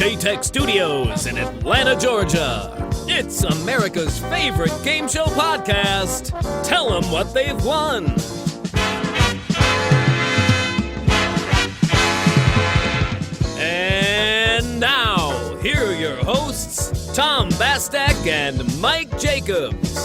JTech Studios in Atlanta, Georgia. It's America's favorite game show podcast. Tell them what they've won. And now, here are your hosts, Tom Bastak and Mike Jacobs.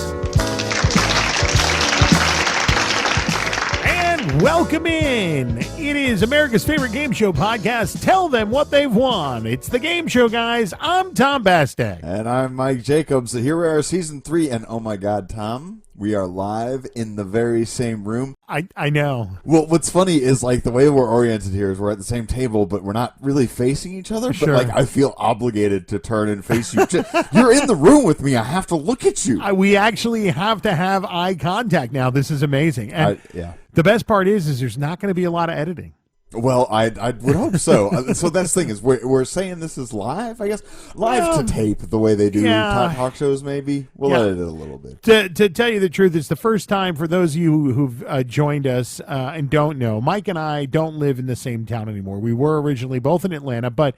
And welcome in. It is America's favorite game show podcast. Tell them what they've won. It's the game show, guys. I'm Tom Bastak. And I'm Mike Jacobs. Here we are, season 3, and oh my God, Tom, we are live in the very same room. I know. Well, what's funny is, like, the way we're oriented here is we're at the same table, but we're not really facing each other. Sure. But, like, I feel obligated to turn and face you. You're in the room with me. I have to look at you. We actually have to have eye contact now. This is amazing. And yeah. The best part is there's not going to be a lot of editing. Well, I would hope so. So that's the thing is we're saying this is live, I guess. Live to tape, the way they do talk shows, maybe. We'll edit it a little bit. To tell you the truth, it's the first time for those of you who've joined us and don't know, Mike and I don't live in the same town anymore. We were originally both in Atlanta, but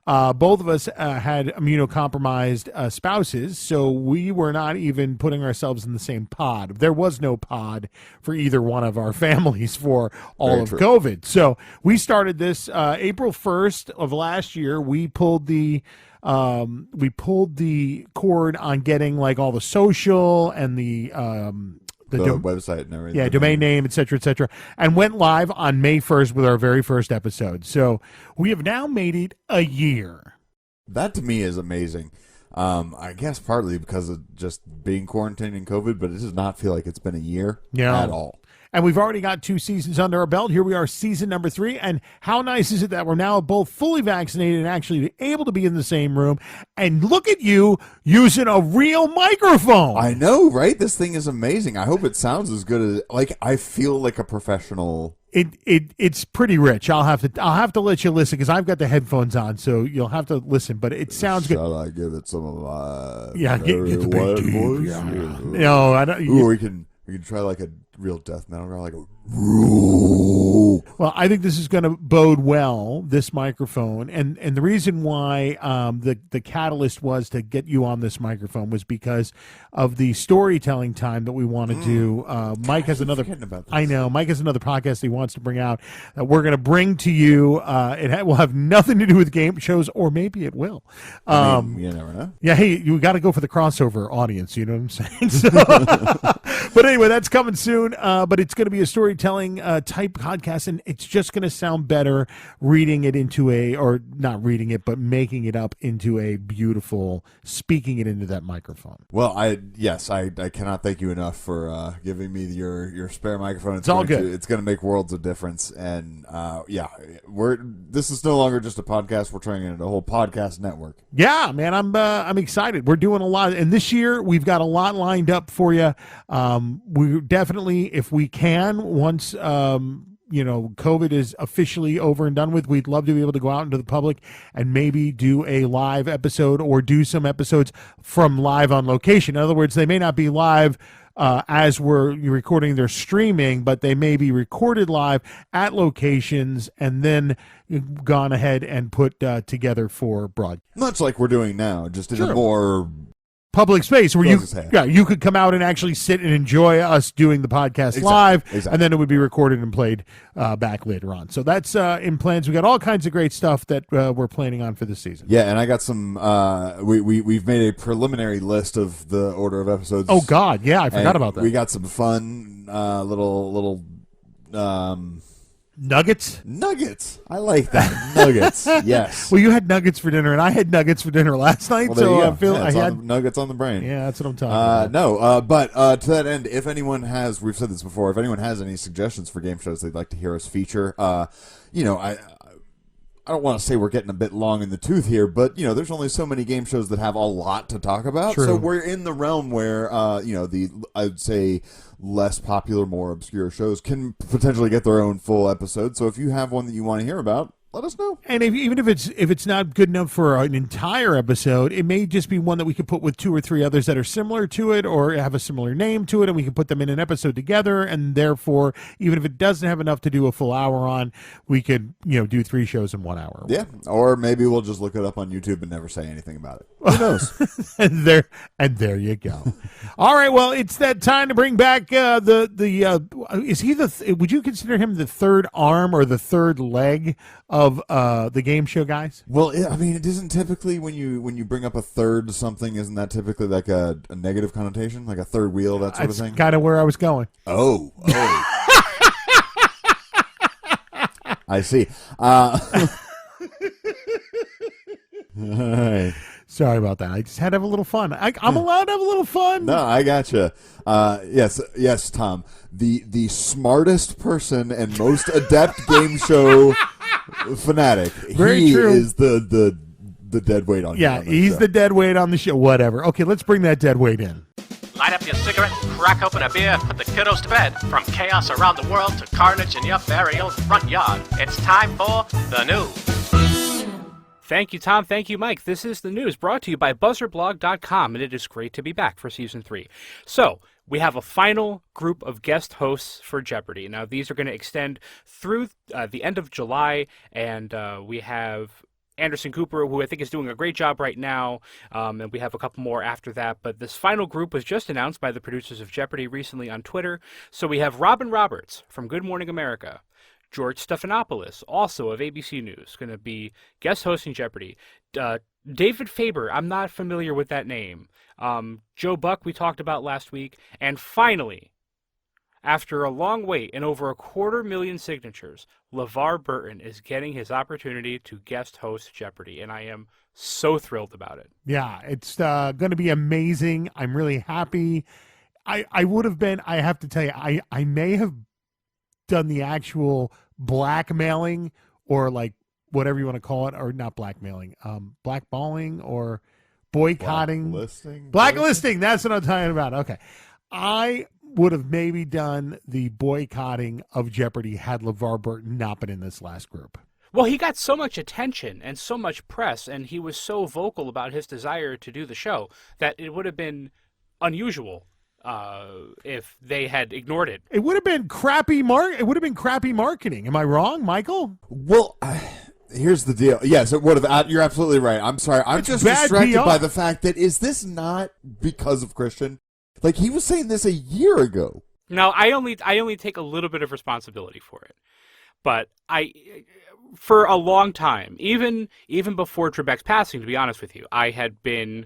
both of us had immunocompromised spouses, so we were not even putting ourselves in the same pod. There was no pod for either one of our families for all of COVID. So we started this April 1st of last year. We pulled the cord on getting like all the social and the website and everything. Yeah, domain name, et cetera, and went live on May 1st with our very first episode. So we have now made it a year. That to me is amazing. I guess partly because of just being quarantined and COVID, but it does not feel like it's been a year at all. And we've already got 2 seasons under our belt. Here we are, season number 3. And how nice is it that we're now both fully vaccinated and actually able to be in the same room? And look at you using a real microphone. I know, right? This thing is amazing. I hope it sounds as good as, like, I feel like a professional. It's pretty rich. I'll have to let you listen because I've got the headphones on, so you'll have to listen. But it sounds good. Shall I give it some of my get the big voice? Yeah. No, I don't. Ooh, we can try like a real death metal girl, like a. Well, I think this is going to bode well, this microphone, and the reason why the catalyst was to get you on this microphone was because of the storytelling time that we want to do. Mike has another. I know Mike has another podcast he wants to bring out that we're going to bring to you. It will have nothing to do with game shows, or maybe it will. You never know. Yeah, hey, you got to go for the crossover audience. You know what I'm saying? So, but anyway, that's coming soon. But it's going to be a storytelling type podcast, and it's just going to sound better reading it into or not reading it, but making it up into a beautiful, speaking it into that microphone. Well, I cannot thank you enough for giving me your spare microphone. It's all good. It's going to make worlds of difference, and this is no longer just a podcast. We're turning it into a whole podcast network. Yeah, man, I'm excited. We're doing a lot, and this year we've got a lot lined up for you. We definitely, if we can, once COVID is officially over and done with, we'd love to be able to go out into the public and maybe do a live episode or do some episodes from live on location. In other words, they may not be live as we're recording, they're streaming, but they may be recorded live at locations and then gone ahead and put together for broadcast. Much like we're doing now, just in a more public space where you could come out and actually sit and enjoy us doing the podcast live, and then it would be recorded and played back later on. So that's in plans. We got all kinds of great stuff that we're planning on for this season. Yeah, and I got some. We've made a preliminary list of the order of episodes. Oh God, yeah, I forgot about that. We got some fun little. Nuggets? I like that. Nuggets. Yes. Well, you had nuggets for dinner, and I had nuggets for dinner last night, so I feel I had nuggets on the brain. Yeah, that's what I'm talking about. But to that end, if anyone has, we've said this before, if anyone has any suggestions for game shows they'd like to hear us feature, I don't want to say we're getting a bit long in the tooth here, but there's only so many game shows that have a lot to talk about. True. So we're in the realm where I'd say less popular, more obscure shows can potentially get their own full episode. So if you have one that you want to hear about, let us know. And even if it's not good enough for an entire episode, it may just be one that we could put with 2 or 3 others that are similar to it or have a similar name to it, and we can put them in an episode together. And therefore, even if it doesn't have enough to do a full hour on, we could do 3 shows in 1 hour. Yeah, or maybe we'll just look it up on YouTube and never say anything about it. Who knows? and there you go. All right, well, it's that time to bring back is he would you consider him the third arm or the third leg of the game show guys? Well, I mean, it isn't typically when you bring up a third something, isn't that typically like a negative connotation, like a third wheel, that sort of thing? That's kind of where I was going. Oh. I see. All right. Sorry about that. I just had to have a little fun. I'm allowed to have a little fun. No, I gotcha. Yes, Tom. The smartest person and most adept game show fanatic. Very he true. is the dead weight on. Yeah, he's the dead weight on the show. Whatever. Okay, let's bring that dead weight in. Light up your cigarette, crack open a beer, put the kiddos to bed. From chaos around the world to carnage in your very own front yard, it's time for the news. Thank you, Tom. Thank you, Mike. This is the news brought to you by BuzzerBlog.com, and it is great to be back for Season 3. So, we have a final group of guest hosts for Jeopardy! Now, these are going to extend through the end of July, and we have Anderson Cooper, who I think is doing a great job right now, and we have a couple more after that. But this final group was just announced by the producers of Jeopardy! Recently on Twitter. So we have Robin Roberts from Good Morning America, George Stephanopoulos, also of ABC News, going to be guest hosting Jeopardy! David Faber, I'm not familiar with that name. Joe Buck, we talked about last week. And finally, after a long wait and over 250,000 signatures, LeVar Burton is getting his opportunity to guest host Jeopardy! And I am so thrilled about it. Yeah, it's going to be amazing. I'm really happy. I would have been, I have to tell you, I may have done the actual blackmailing or like whatever you want to call it, or not blackmailing, blackballing or boycotting. Blacklisting. That's what I'm talking about. Okay. I would have maybe done the boycotting of Jeopardy! Had LeVar Burton not been in this last group. Well, he got so much attention and so much press, and he was so vocal about his desire to do the show that it would have been unusual if they had ignored it. It would have been crappy marketing. Am I wrong, Michael? Well, here's the deal. Yes, it would have. You're absolutely right. I'm sorry. I'm just distracted by the fact that is this not because of Christian? Like, he was saying this a year ago. No, I only take a little bit of responsibility for it. But for a long time, even before Trebek's passing, to be honest with you, I had been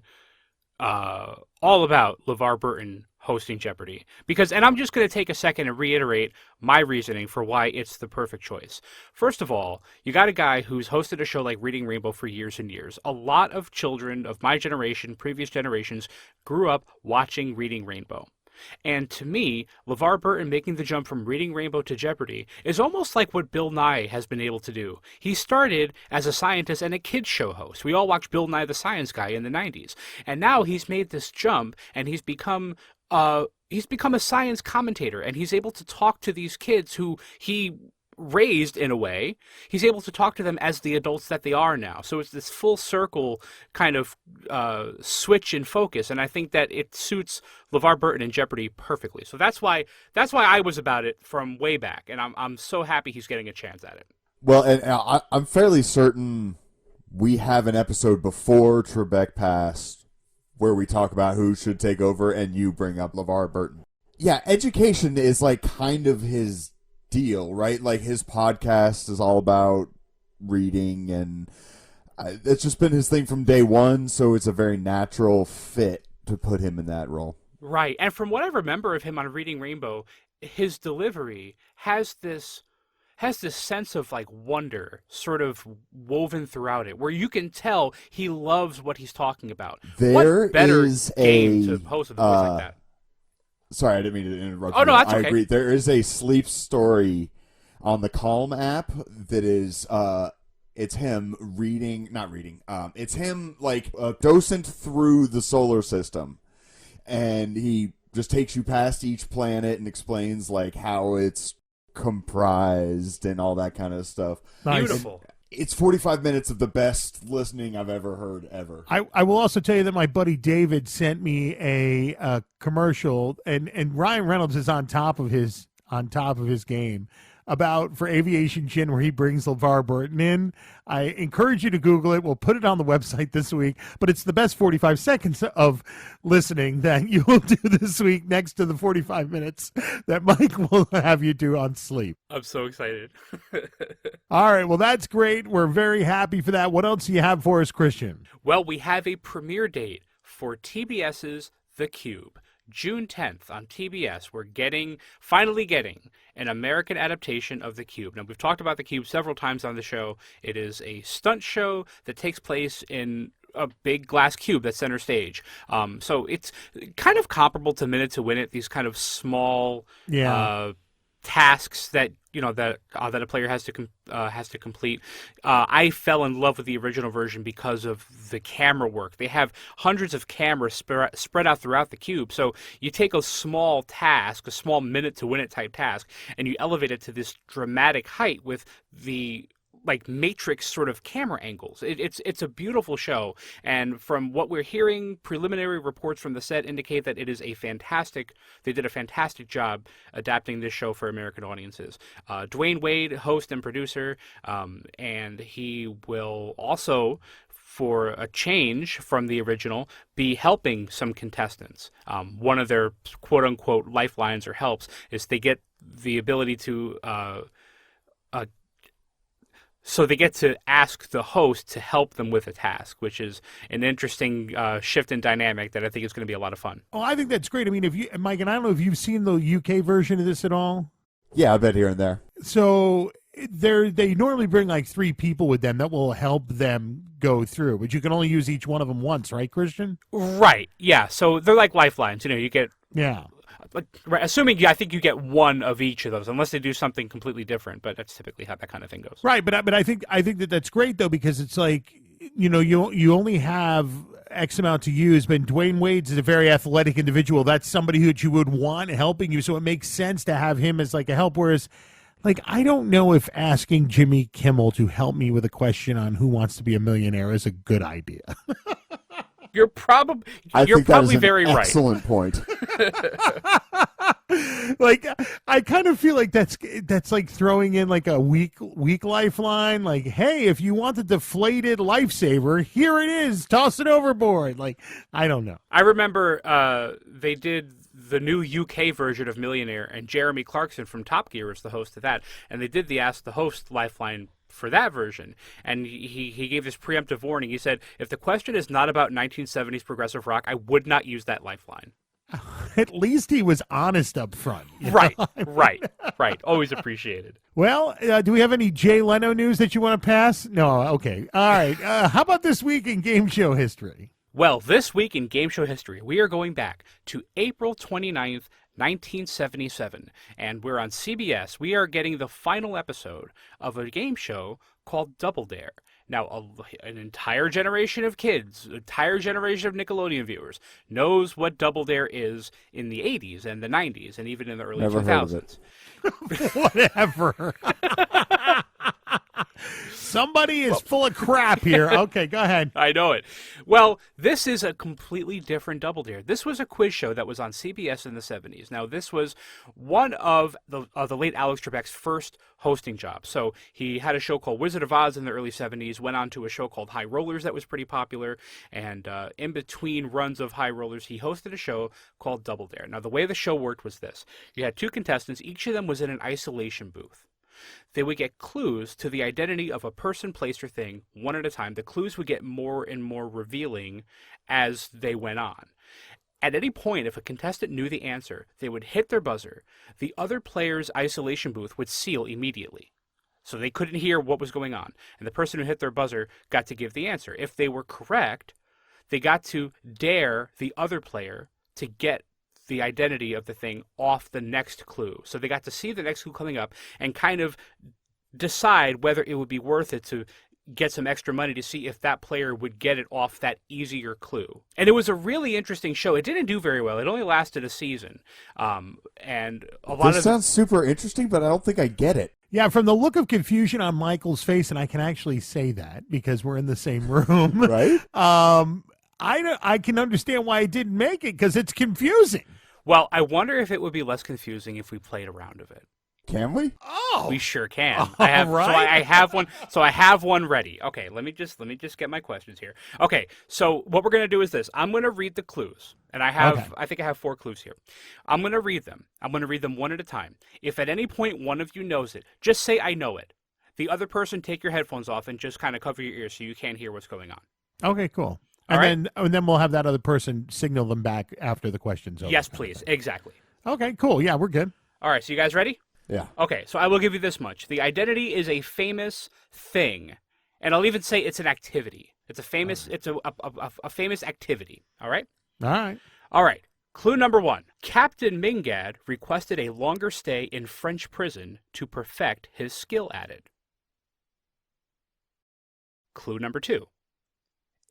all about LeVar Burton hosting Jeopardy! And I'm just going to take a second and reiterate my reasoning for why it's the perfect choice. First of all, you got a guy who's hosted a show like Reading Rainbow for years and years. A lot of children of my generation, previous generations, grew up watching Reading Rainbow. And to me, LeVar Burton making the jump from Reading Rainbow to Jeopardy! Is almost like what Bill Nye has been able to do. He started as a scientist and a kids show host. We all watched Bill Nye the Science Guy in the 90s. And now he's made this jump and he's become a science commentator, and he's able to talk to these kids who he raised in a way. He's able to talk to them as the adults that they are now. So it's this full circle kind of switch in focus, and I think that it suits LeVar Burton and Jeopardy! Perfectly. So that's why I was about it from way back, and I'm so happy he's getting a chance at it. Well, and I'm fairly certain we have an episode before Trebek passed where we talk about who should take over, and you bring up LeVar Burton. Yeah, education is like kind of his deal, right? Like, his podcast is all about reading, and it's just been his thing from day one, so it's a very natural fit to put him in that role. Right, and from what I remember of him on Reading Rainbow, his delivery has this sense of like wonder sort of woven throughout it, where you can tell he loves what he's talking about. What better game to host with a voice like that? Sorry, I didn't mean to interrupt. Oh, no, that's okay. I agree. There is a sleep story on the Calm app that is, it's him it's him like a docent through the solar system, and he just takes you past each planet and explains like how it's comprised and all that kind of stuff. Nice. Beautiful. it's 45 minutes of the best listening I've ever heard ever. I will also tell you that my buddy David sent me a commercial, and Ryan Reynolds is on top of his game for Aviation Gin, where he brings LeVar Burton in. I encourage you to Google it. We'll put it on the website this week, but it's the best 45 seconds of listening that you will do this week next to the 45 minutes that Mike will have you do on sleep. I'm so excited. All right. Well, that's great. We're very happy for that. What else do you have for us, Christian? Well, we have a premiere date for TBS's The Cube. June 10th on TBS, we're finally getting an American adaptation of The Cube. Now, we've talked about The Cube several times on the show. It is a stunt show that takes place in a big glass cube that's center stage. So it's kind of comparable to Minute to Win It, these kind of small tasks that that a player has to complete. I fell in love with the original version because of the camera work. They have hundreds of cameras spread out throughout the cube. So you take a small task, a small Minute to Win It type task, and you elevate it to this dramatic height with the Matrix sort of camera angles. It's a beautiful show, and from what we're hearing, preliminary reports from the set indicate that they did a fantastic job adapting this show for American audiences. Dwayne Wade, host and producer, and he will also, for a change from the original, be helping some contestants. One of their quote-unquote lifelines or helps is they get the ability to so they get to ask the host to help them with a task, which is an interesting shift in dynamic that I think is going to be a lot of fun. Oh, I think that's great. I mean, Mike, and I don't know if you've seen the UK version of this at all. Yeah, I bet here and there. So they normally bring 3 people with them that will help them go through, but you can only use each one of them once, right, Christian? Right. Yeah. So they're like lifelines. You get. Yeah. Right, assuming I think you get one of each of those, unless they do something completely different. But that's typically how that kind of thing goes. Right, but I think that's great though, because it's you only have X amount to use, but Dwayne Wade's is a very athletic individual. That's somebody who you would want helping you, so it makes sense to have him as a help. Whereas, I don't know if asking Jimmy Kimmel to help me with a question on Who Wants to Be a Millionaire is a good idea. You're probably very right. Excellent point. I kind of feel like that's throwing in a weak lifeline. Hey, if you want the deflated lifesaver, here it is. Toss it overboard. I don't know. I remember they did the new UK version of Millionaire, and Jeremy Clarkson from Top Gear was the host of that, and they did the Ask the Host lifeline for that version, and he gave this preemptive warning. He said, if the question is not about 1970s progressive rock, I would not use that lifeline. At least he was honest up front. Right. Always appreciated. Well, do we have any Jay Leno news that you want to pass? No. Okay. All right. How about this week in game show history? Well, this week in game show history, we are going back to April 29th, 1977, and we're on CBS. We are getting the final episode of a game show called Double Dare. Now, an entire generation of kids, an entire generation of Nickelodeon viewers knows what Double Dare is in the 80s and the 90s and even in the early Never 2000s. Whatever. Somebody is full of crap here. Okay, go ahead. I know it. Well, this is a completely different Double Dare. This was a quiz show that was on CBS in the 70s. Now, this was one of the late Alex Trebek's first hosting jobs. So he had a show called Wizard of Oz in the early 70s, went on to a show called High Rollers that was pretty popular, and in between runs of High Rollers, he hosted a show called Double Dare. Now, the way the show worked was this. You had 2 contestants. Each of them was in an isolation booth. They would get clues to the identity of a person, place, or thing one at a time. The clues would get more and more revealing as they went on. At any point, if a contestant knew the answer, they would hit their buzzer. The other player's isolation booth would seal immediately, so they couldn't hear what was going on. And the person who hit their buzzer got to give the answer. If they were correct, they got to dare the other player to get the identity of the thing off the next clue. So they got to see the next clue coming up and kind of decide whether it would be worth it to get some extra money to see if that player would get it off that easier clue. And it was a really interesting show. It didn't do very well. It only lasted a season. And a lot This sounds super interesting, but I don't think I get it. Yeah, from the look of confusion on Michael's face, and I can actually say that because we're in the same room. Right? I can understand why I didn't make it because it's confusing. Well, I wonder if it would be less confusing if we played a round of it. Can we? Oh, We sure can. All I have right. so I have one. So I have one ready. Okay, let me just get my questions here. Okay, so what we're gonna do is this. I'm gonna read the clues, and I think I have 4 clues here. I'm gonna read them. I'm gonna read them one at a time. If at any point one of you knows it, just say I know it. The other person, take your headphones off and just kind of cover your ears so you can't hear what's going on. okay, cool. All And then we'll have that other person signal them back after the question's over. Yes, kind of please. thing. Exactly. Okay, cool. Yeah, we're good. All right. So you guys ready? Yeah. Okay, so I will give you this much. The identity is a famous thing, and I'll even say it's an activity. It's a famous. It's a famous activity. All right. All right. All right. Clue number 1: Captain Mingad requested a longer stay in French prison to perfect his skill at it. Clue number 2: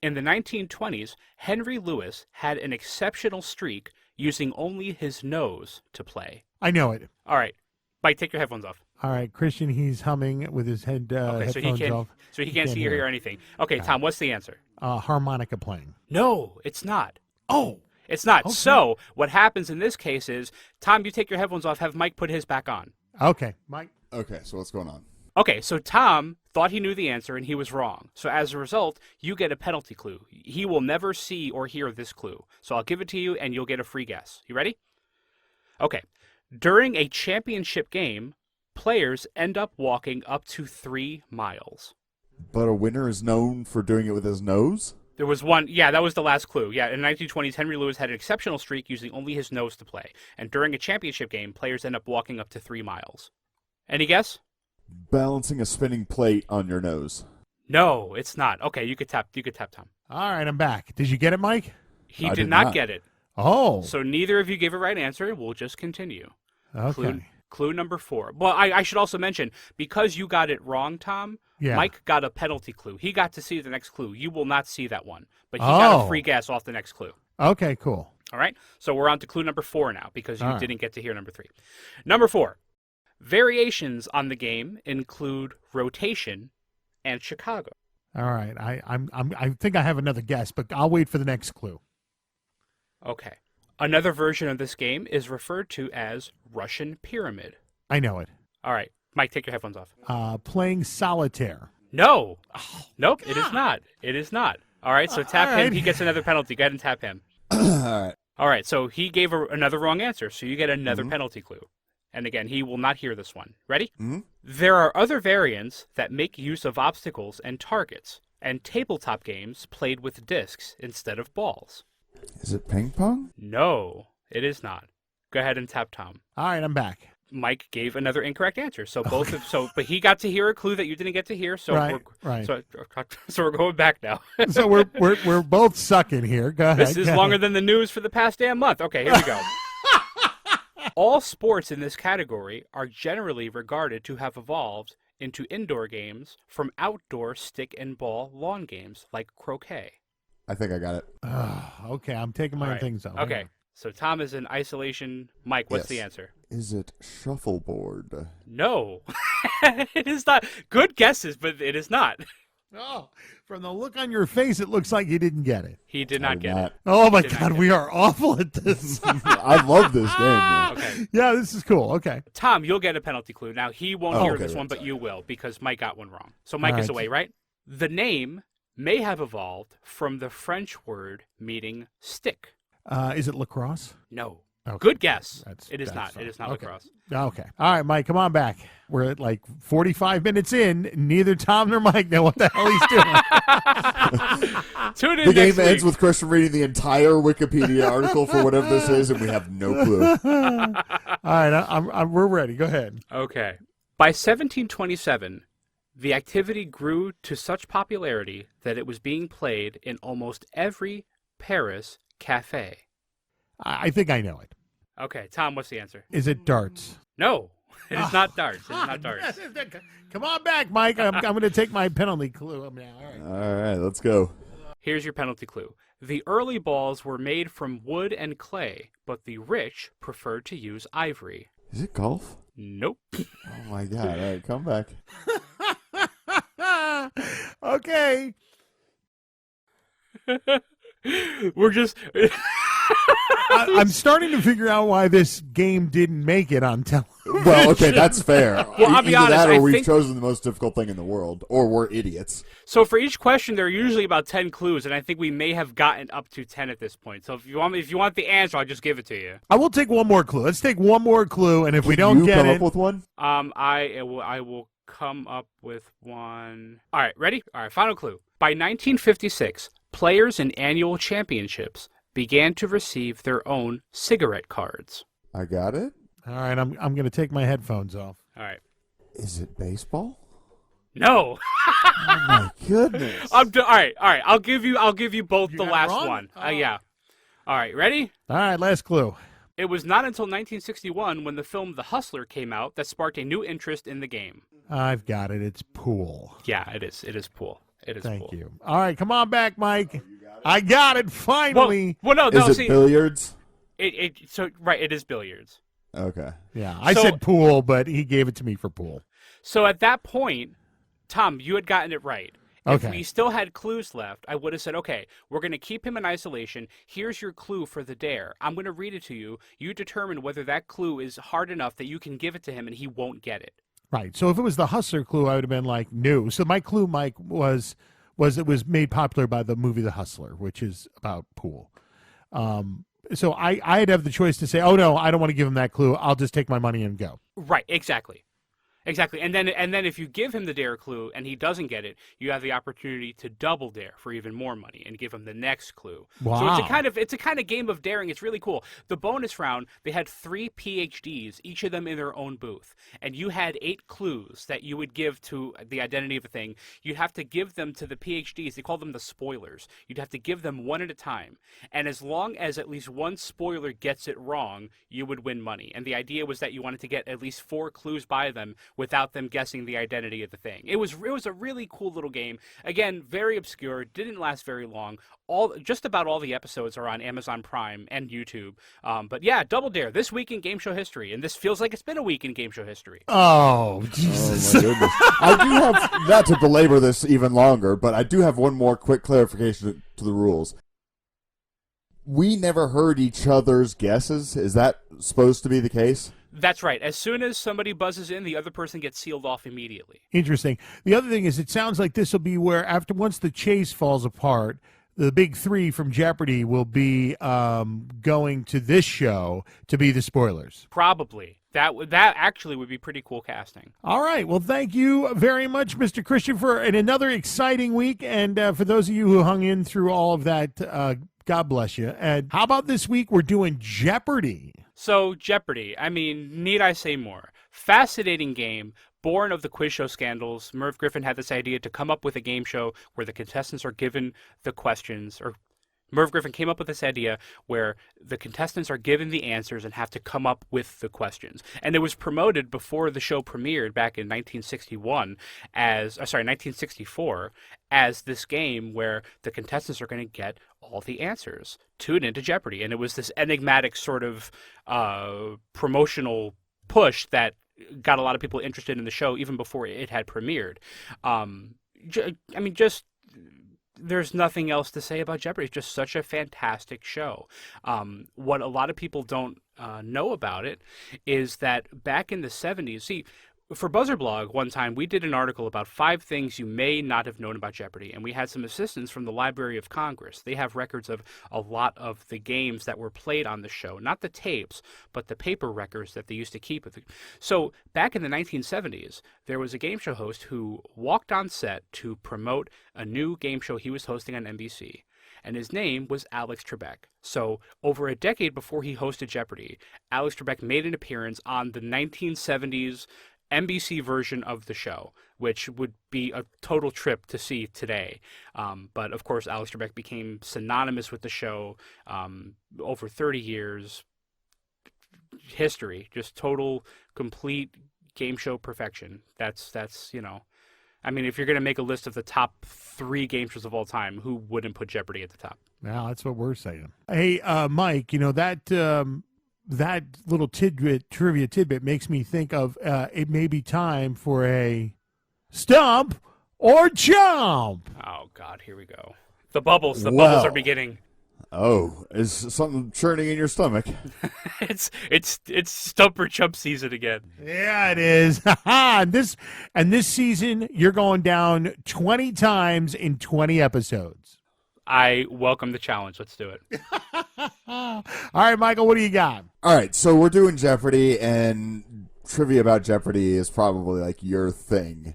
In the 1920s, Henry Lewis had an exceptional streak using only his nose to play. I know it. All right. Mike, take your headphones off. All right, Christian, he's humming with his head Okay, so he headphones can't. off. So he can't see or hear anything. Okay, Tom, what's the answer? Harmonica playing. No, it's not. Oh, It's not. Okay. So what happens in this case is, Tom, you take your headphones off. Have Mike put his back on. okay, Mike. Okay, so what's going on? Okay, so Tom thought he knew the answer and he was wrong. So as a result, you get a penalty clue. He will never see or hear this clue. So I'll give it to you and you'll get a free guess. You ready? Okay. During a championship game, players end up walking up to 3 miles. But a winner is known for doing it with his nose? There was one, yeah, that was the last clue. Yeah, in the 1920s, Henry Lewis had an exceptional streak using only his nose to play. And during a championship game, players end up walking up to 3 miles. Any guess? Balancing a spinning plate on your nose. No, it's not. Okay, you could tap Tom. All right, I'm back. Did you get it, Mike? He I did did not not. get it. Oh, So neither of you gave a right answer. We'll just continue. okay. Clue number 4. Well, I should also mention, because you got it wrong, Tom, Yeah. Mike got a penalty clue. He got to see the next clue. You will not see that one. But he got Oh. a free guess off the next clue. Okay, cool. All right? So we're on to clue number 4 now, because you All right. didn't get to hear number 3. Number 4. Variations on the game include rotation and Chicago. All right. I think I have another guess, but I'll wait for the next clue. Okay. Another version of this game is referred to as Russian Pyramid. I know it. All right. Mike, take your headphones off. Playing solitaire. No. Nope, it is not. It is not. All right, so tap all him. right. He gets another penalty. Go ahead and tap him. All right. All right, so he gave another wrong answer, so you get another penalty clue. And again, he will not hear this one. Ready? Mhm. There are other variants that make use of obstacles and targets, and tabletop games played with discs instead of balls. Is it ping pong? No, it is not. Go ahead and tap Tom. All right, I'm back. Mike gave another incorrect answer. So but he got to hear a clue that you didn't get to hear. So Right, right. So we're going back now. So we're both sucking here. Go ahead. This is go longer ahead. than the news for the past damn month. Okay, here we go. All sports in this category are generally regarded to have evolved into indoor games from outdoor stick and ball lawn games like croquet. I think I got it. Okay, I'm taking my All own right. things off. Okay, so Tom is in isolation. Mike, what's Yes. the answer? Is it shuffleboard? No, it is not. Good guesses, but it is not. Oh, from the look on your face, it looks like you didn't get it. He did I not did get not. it. Oh my Did not God, get we are awful at this. I love this game, man. Okay. Yeah, this is cool. Okay. Tom, you'll get a penalty clue. Now, he won't Oh, hear okay, this right, one, but sorry. you will, because Mike got one wrong. So Mike All is right. away, right? The name may have evolved from the French word meaning stick. Is it lacrosse? No. Okay. Good guess. That's- It is that's not. fine. It is not Okay. lacrosse. Okay. All right, Mike, come on back. We're at like 45 minutes in. Neither Tom nor Mike know what the hell he's doing. Tune in The game next week. ends with Christian reading the entire Wikipedia article for whatever this is, and we have no clue. All right, we're ready. Go ahead. Okay. By 1727, the activity grew to such popularity that it was being played in almost every Paris cafe. I think I know it. Okay, Tom, what's the answer? Is it darts? No, it is not darts. It is not darts. Come on back, Mike. I'm going to take my penalty clue now. All right. All right, let's go. Here's your penalty clue. The early balls were made from wood and clay, but the rich preferred to use ivory. Is it golf? Nope. Oh my god! All right, come back. Okay. We're just. I'm starting to figure out why this game didn't make it on television. Well, okay, that's fair. Well, I'll be Either honest, that, or I we've think- chosen the most difficult thing in the world, or we're idiots. So for each question, there are usually about 10 clues, and I think we may have gotten up to 10 at this point. So if you want the answer, I'll just give it to you. I will take one more clue. Let's take one more clue, and if we Can don't you get come it, up with one? I will come up with one. All right, ready? All right, final clue. By 1956, players in annual championships began to receive their own cigarette cards. I got it. all right, I'm going to take my headphones off. All right. Is it baseball? No. Oh my goodness! All right. I'll give you both You the got it last wrong? one. Oh. Yeah. All right, ready? All right, last clue. It was not until 1961 when the film The Hustler came out that sparked a new interest in the game. I've got it. It's pool. Yeah, it is. It is pool. It is Thank pool. you. All right, come on back, Mike. I got it finally. Well, no, Is it see, billiards? it is billiards. Okay. Yeah, I So- said pool, but he gave it to me for pool. So at that point, Tom, you had gotten it right. Okay. If we still had clues left, I would have said, okay, we're going to keep him in isolation. Here's your clue for the dare. I'm going to read it to you. You determine whether that clue is hard enough that you can give it to him and he won't get it. Right. So if it was the Hustler clue, I would have been like, new. So my clue, Mike, was it was made popular by the movie The Hustler, which is about pool. So I'd have the choice to say, oh, no, I don't want to give him that clue. I'll just take my money and go. Right, exactly. Exactly. And then if you give him the dare clue and he doesn't get it, you have the opportunity to double dare for even more money and give him the next clue. Wow. So it's a kind of game of daring. It's really cool. The bonus round, they had 3 PhDs, each of them in their own booth, and you had 8 clues that you would give to the identity of a thing. You'd have to give them to the PhDs. They call them the spoilers. You'd have to give them one at a time. And as long as at least one spoiler gets it wrong, you would win money. And the idea was that you wanted to get at least 4 clues by them without them guessing the identity of the thing. It was a really cool little game. Again, very obscure, didn't last very long. Just about all the episodes are on Amazon Prime and YouTube. But yeah, Double Dare, this week in game show history. And this feels like it's been a week in game show history. Oh, Jesus. Oh my goodness! I do have, not to belabor this even longer, but I do have one more quick clarification to the rules. We never heard each other's guesses. Is that supposed to be the case? That's right. As soon as somebody buzzes in, the other person gets sealed off immediately. Interesting. The other thing is, it sounds like this will be where once the chase falls apart, the big 3 from Jeopardy will be going to this show to be the spoilers. Probably. That actually would be pretty cool casting. All right. Well, thank you very much, Mr. Christian, for another exciting week. And for those of you who hung in through all of that, God bless you. And how about this week? We're doing Jeopardy. So, Jeopardy, I mean, need I say more? Fascinating game, born of the quiz show scandals. Merv Griffin had this idea to come up with a game show where the contestants are given the questions, or Merv Griffin came up with this idea where the contestants are given the answers and have to come up with the questions. And it was promoted before the show premiered back in 1964 as this game where the contestants are going to get all the answers. Tune into Jeopardy. And it was this enigmatic sort of promotional push that got a lot of people interested in the show even before it had premiered. There's nothing else to say about Jeopardy. It's just such a fantastic show. What a lot of people don't know about it is that back in the 70s, see, for Buzzer Blog, one time we did an article about 5 things you may not have known about Jeopardy, and we had some assistance from the Library of Congress. They have records of a lot of the games that were played on the show, not the tapes, but the paper records that they used to keep. So back in the 1970s, there was a game show host who walked on set to promote a new game show he was hosting on NBC. And his name was Alex Trebek. So over a decade before he hosted Jeopardy, Alex Trebek made an appearance on the 1970s NBC version of the show, which would be a total trip to see today. But of course, Alex Trebek became synonymous with the show over 30 years. History, just total, complete game show perfection. That's I mean, if you're going to make a list of the top 3 game shows of all time, who wouldn't put Jeopardy at the top? Now, that's what we're saying. Hey, Mike, that that little trivia tidbit makes me think of it may be time for a stump or jump. Oh God, here we go. The bubbles are beginning. Oh, is something churning in your stomach? It's stump or jump season again. Yeah, it is. and this season, you're going down 20 times in 20 episodes. I welcome the challenge. Let's do it. All right, Michael, what do you got? All right, so we're doing Jeopardy, and trivia about Jeopardy is probably like your thing.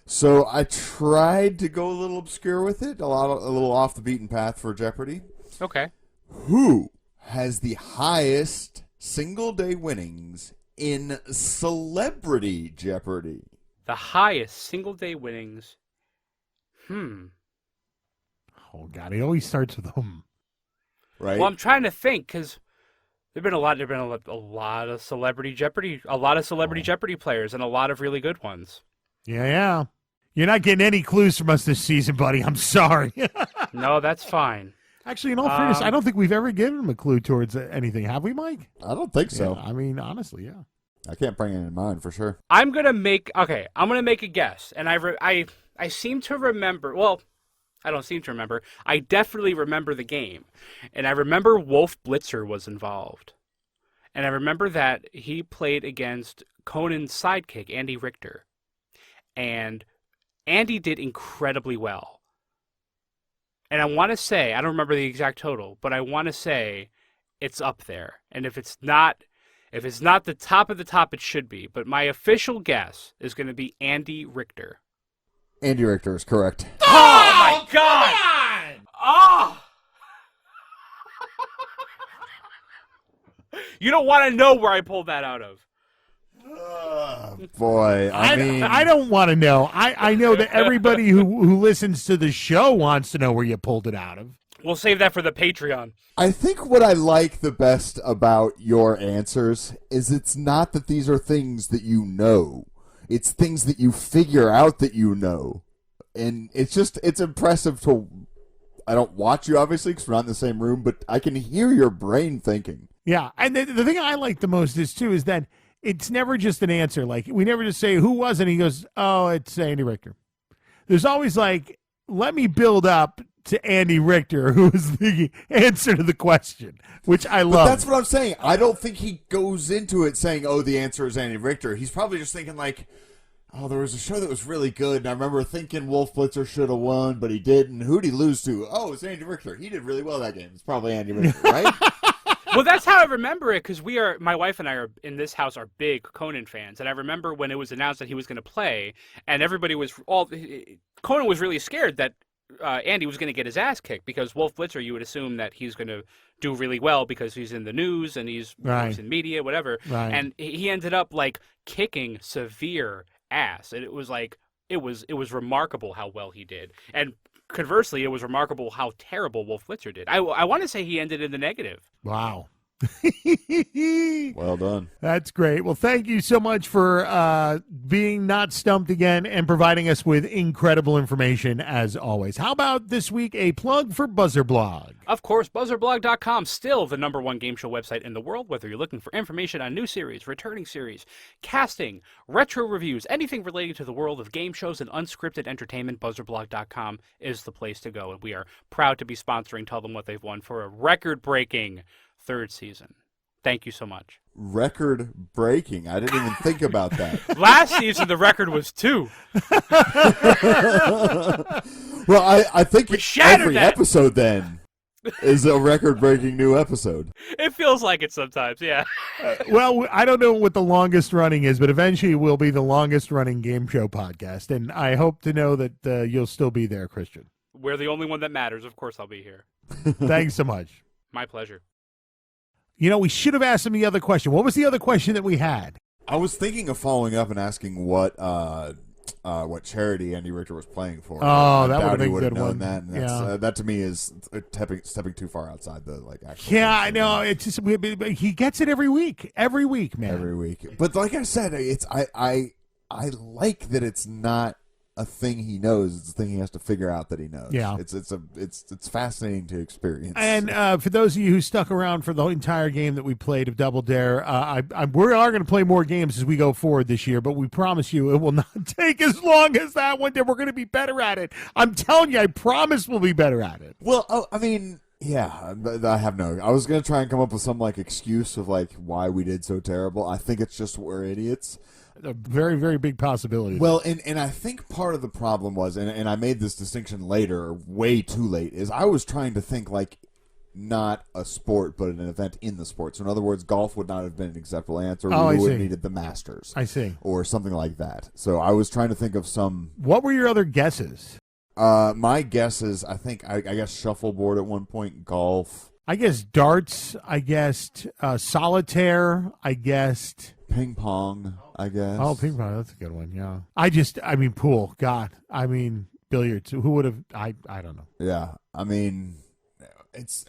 So I tried to go a little obscure with it, a little off the beaten path for Jeopardy. Okay. Who has the highest single-day winnings in Celebrity Jeopardy? The highest single-day winnings. Oh, God, he always starts with them. Right? Well, I'm trying to think because there've been a lot of Celebrity Jeopardy, Jeopardy players, and a lot of really good ones. Yeah. You're not getting any clues from us this season, buddy. I'm sorry. No, that's fine. Actually, in all fairness, I don't think we've ever given him a clue towards anything, have we, Mike? I don't think so. Yeah, I mean, honestly, yeah. I can't bring it in mind for sure. I'm gonna make a guess, and I seem to remember. Well, I don't seem to remember. I definitely remember the game, and I remember Wolf Blitzer was involved, and I remember that he played against Conan's sidekick Andy Richter, and Andy did incredibly well. And I want to say, I don't remember the exact total, but I want to say it's up there. And if it's not the top of the top, it should be. But my official guess is going to be Andy Richter. Andy Richter is correct. Oh my God! Oh! You don't want to know where I pulled that out of. Boy, I don't want to know. I know that everybody who listens to the show wants to know where you pulled it out of. We'll save that for the Patreon. I think what I like the best about your answers is it's not that these are things that you know. It's things that you figure out that you know. And it's impressive to... I don't watch you, obviously, because we're not in the same room, but I can hear your brain thinking. Yeah, and the thing I like the most is that it's never just an answer. Like, we never just say, who was it? He goes, oh, it's Andy Richter. There's always like, let me build up to Andy Richter, who is the answer to the question, which I love. But that's what I'm saying. I don't think he goes into it saying, oh, the answer is Andy Richter. He's probably just thinking like, oh, there was a show that was really good, and I remember thinking Wolf Blitzer should have won, but he didn't. Who'd he lose to? Oh, it's Andy Richter. He did really well that game. It's probably Andy Richter, right? Well, that's how I remember it, because my wife and I are in this house are big Conan fans, and I remember when it was announced that he was going to play, and Conan was really scared that Andy was going to get his ass kicked, because Wolf Blitzer, you would assume that he's going to do really well because he's in the news and he's in media, whatever, and he ended up like kicking severe ass, and it was remarkable how well he did, and conversely, it was remarkable how terrible Wolf Blitzer did. I want to say he ended in the negative. Wow. Well done. That's great. Well, thank you so much for being not stumped again and providing us with incredible information as always. How about this week a plug for BuzzerBlog? Of course, BuzzerBlog.com, still the #1 game show website in the world. Whether you're looking for information on new series, returning series, casting, retro reviews, anything relating to the world of game shows and unscripted entertainment, BuzzerBlog.com is the place to go. And we are proud to be sponsoring Tell Them What They've Won for a record-breaking 3rd season. Thank you so much. Record breaking. I didn't even think about that. Last season, the record was 2. Well, I think every that. episode then is a record breaking new episode. It feels like it sometimes, yeah. Well, I don't know what the longest running is, but eventually we'll be the longest running game show podcast. And I hope to know that you'll still be there, Christian. We're the only one that matters. Of course I'll be here. Thanks so much. My pleasure. You know, we should have asked him the other question. What was the other question that we had? I was thinking of following up and asking what charity Andy Richter was playing for. Oh, that would have been a would have good known one. that. And Yeah. That to me is stepping too far outside the actual. Yeah, I know. It's just he gets it every week. Every week, man. Every week. But like I said, it's I like that it's not a thing he knows; it's a thing he has to figure out that he knows. Yeah. It's fascinating to experience. And for those of you who stuck around for the entire game that we played of Double Dare, we are going to play more games as we go forward this year, but we promise you it will not take as long as that one did. We're going to be better at it. I'm telling you, I promise we'll be better at it. Well, I mean, yeah, I have no. I was going to try and come up with some like excuse of like why we did so terrible. I think it's just we're idiots. A very, very big possibility. Well, and I think part of the problem was, and I made this distinction later, way too late, is I was trying to think like not a sport, but an event in the sport. So in other words, golf would not have been an acceptable answer. We would have needed the Masters. I see. Or something like that. So I was trying to think of some. What were your other guesses? My guess is, I guess shuffleboard at one point, golf. I guess darts. I guessed solitaire. I guessed ping pong. I guess. Oh, ping pong. That's a good one. Yeah. Pool. God. Billiards. Who would have? I don't know. Yeah. I mean, it's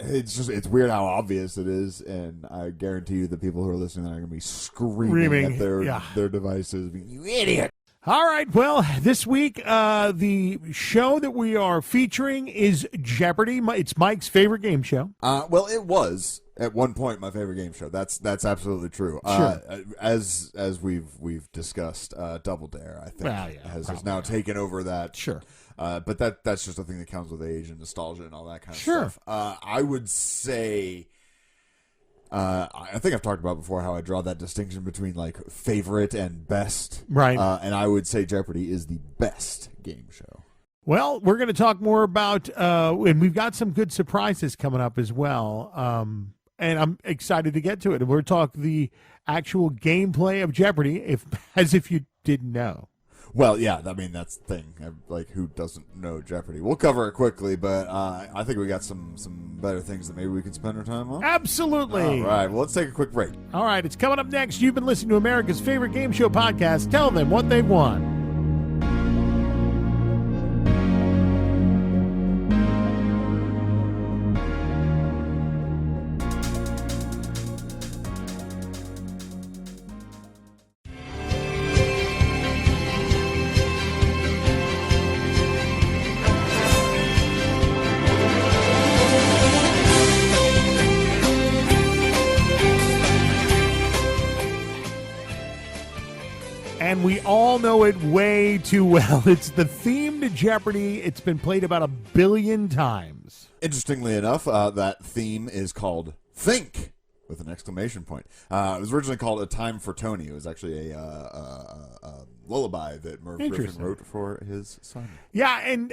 weird how obvious it is, and I guarantee you the people who are listening are going to be screaming at their devices, "You idiot!" All right. Well, this week, the show that we are featuring is Jeopardy. It's Mike's favorite game show. Well, it was at one point my favorite game show. That's absolutely true. Sure. As we've discussed, Double Dare, I think, has now taken over that. Sure. But that's just a thing that comes with age and nostalgia and all that kind of Sure. stuff. I would say. I think I've talked about before how I draw that distinction between like favorite and best. Right. And I would say Jeopardy is the best game show. Well, we're going to talk more about, and we've got some good surprises coming up as well. And I'm excited to get to it. And we'll talk the actual gameplay of Jeopardy, as if you didn't know. Well, yeah, I mean, that's the thing. Like, who doesn't know Jeopardy? We'll cover it quickly, but I think we got some better things that maybe we can spend our time on. Absolutely. All right, well, let's take a quick break. All right, it's coming up next. You've been listening to America's favorite game show podcast. Tell them what they've won. And we all know it way too well. It's the theme to Jeopardy. It's been played about 1 billion times. Interestingly enough, that theme is called Think, with an exclamation point. It was originally called A Time for Tony. It was actually a lullaby that Merv Griffin wrote for his son. Yeah, and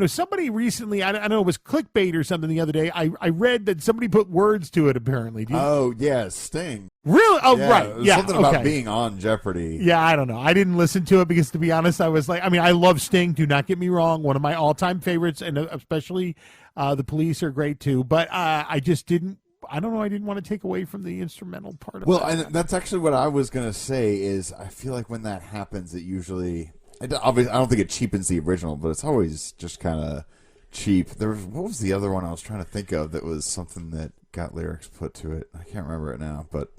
somebody recently, I don't know, it was clickbait or something the other day. I read that somebody put words to it. Apparently. Oh yeah, Sting. Really? Oh yeah, right. It was yeah. something about being on Jeopardy. Yeah, I don't know. I didn't listen to it because, to be honest, I was like, I love Sting. Do not get me wrong. One of my all-time favorites, and especially the Police are great too. But I just didn't. I don't know. I didn't want to take away from the instrumental part of it. Well, and that's actually what I was going to say is I feel like when that happens, it usually... Obviously, I don't think it cheapens the original, but it's always just kind of cheap. What was the other one I was trying to think of that was something that got lyrics put to it? I can't remember it now, but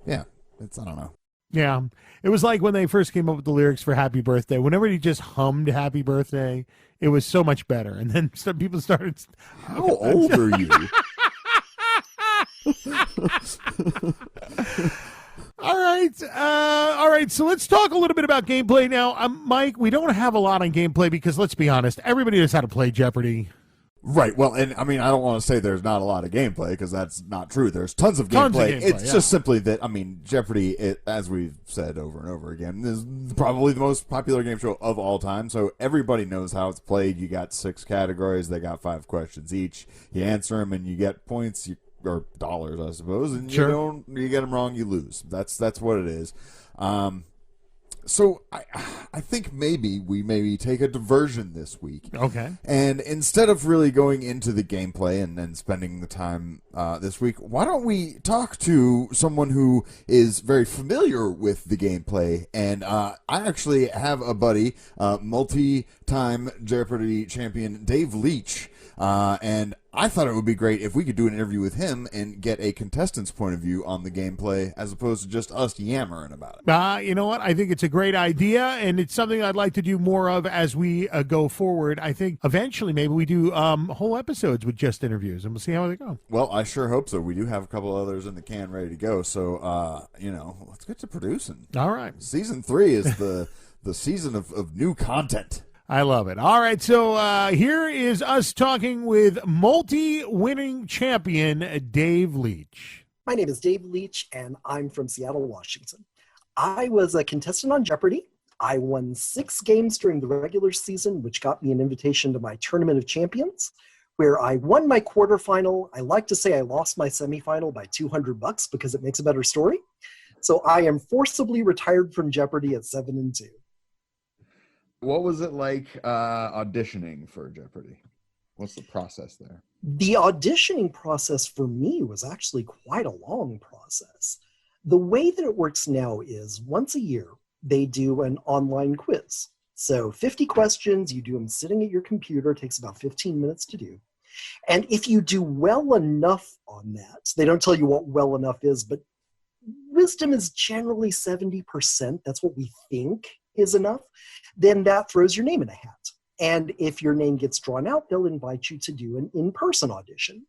yeah, I don't know. Yeah, it was like when they first came up with the lyrics for Happy Birthday. Whenever you just hummed Happy Birthday, it was so much better. And then some people started... How old are you? All right. So let's talk a little bit about gameplay now. Mike, we don't have a lot on gameplay because, let's be honest, everybody knows how to play Jeopardy. Right. Well, and I don't want to say there's not a lot of gameplay because that's not true. There's tons of gameplay. It's just simply that, Jeopardy, as we've said over and over again, is probably the most popular game show of all time. So everybody knows how it's played. You got 6 categories. They got 5 questions each. You answer them and you get points. Or dollars, I suppose, and sure. you get them wrong, you lose. That's what it is. So I think we take a diversion this week. Okay. And instead of really going into the gameplay and spending the time this week, why don't we talk to someone who is very familiar with the gameplay? And I actually have a buddy, multi-time Jeopardy champion Dave Leach. And I thought it would be great if we could do an interview with him and get a contestant's point of view on the gameplay as opposed to just us yammering about it. You know what? I think it's a great idea, and it's something I'd like to do more of as we go forward. I think eventually maybe we do whole episodes with just interviews, and we'll see how they go. Well, I sure hope so. We do have a couple others in the can ready to go, so, let's get to producing. All right. Season 3 is the season of new content. I love it. All right, so here is us talking with multi-winning champion Dave Leach. My name is Dave Leach, and I'm from Seattle, Washington. I was a contestant on Jeopardy! I won 6 games during the regular season, which got me an invitation to my Tournament of Champions, where I won my quarterfinal. I like to say I lost my semifinal by $200 because it makes a better story. So I am forcibly retired from Jeopardy! At 7-2. What was it like auditioning for Jeopardy! What's the process there? The auditioning process for me was actually quite a long process. The way that it works now is once a year, they do an online quiz. So 50 questions, you do them sitting at your computer, it takes about 15 minutes to do. And if you do well enough on that, they don't tell you what well enough is, but wisdom is generally 70%. That's what we think is enough. Then that throws your name in a hat. And if your name gets drawn out, they'll invite you to do an in-person audition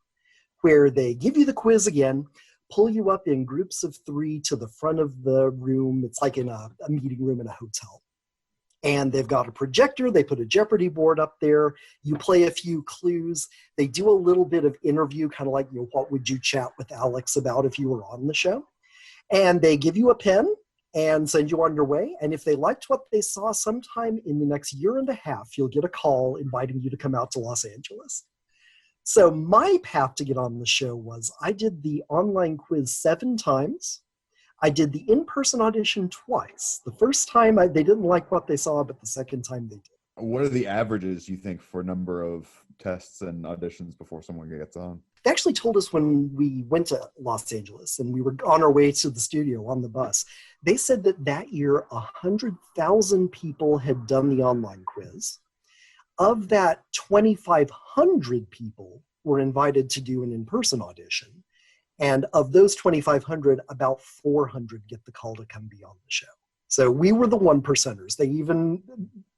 where they give you the quiz again, pull you up in groups of 3 to the front of the room. It's like in a meeting room in a hotel. And they've got a projector. They put a Jeopardy board up there. You play a few clues. They do a little bit of interview, kind of like, what would you chat with Alex about if you were on the show? And they give you a pen and send you on your way. And if they liked what they saw sometime in the next year and a half, you'll get a call inviting you to come out to Los Angeles. So my path to get on the show was I did the online quiz 7 times. I did the in-person audition twice. The first time they didn't like what they saw, but the second time they did. What are the averages, you think, for number of tests and auditions before someone gets on? They actually told us when we went to Los Angeles and we were on our way to the studio on the bus, they said that year 100,000 people had done the online quiz. Of that, 2,500 people were invited to do an in-person audition. And of those 2,500, about 400 get the call to come be on the show. So we were the 1%ers. They even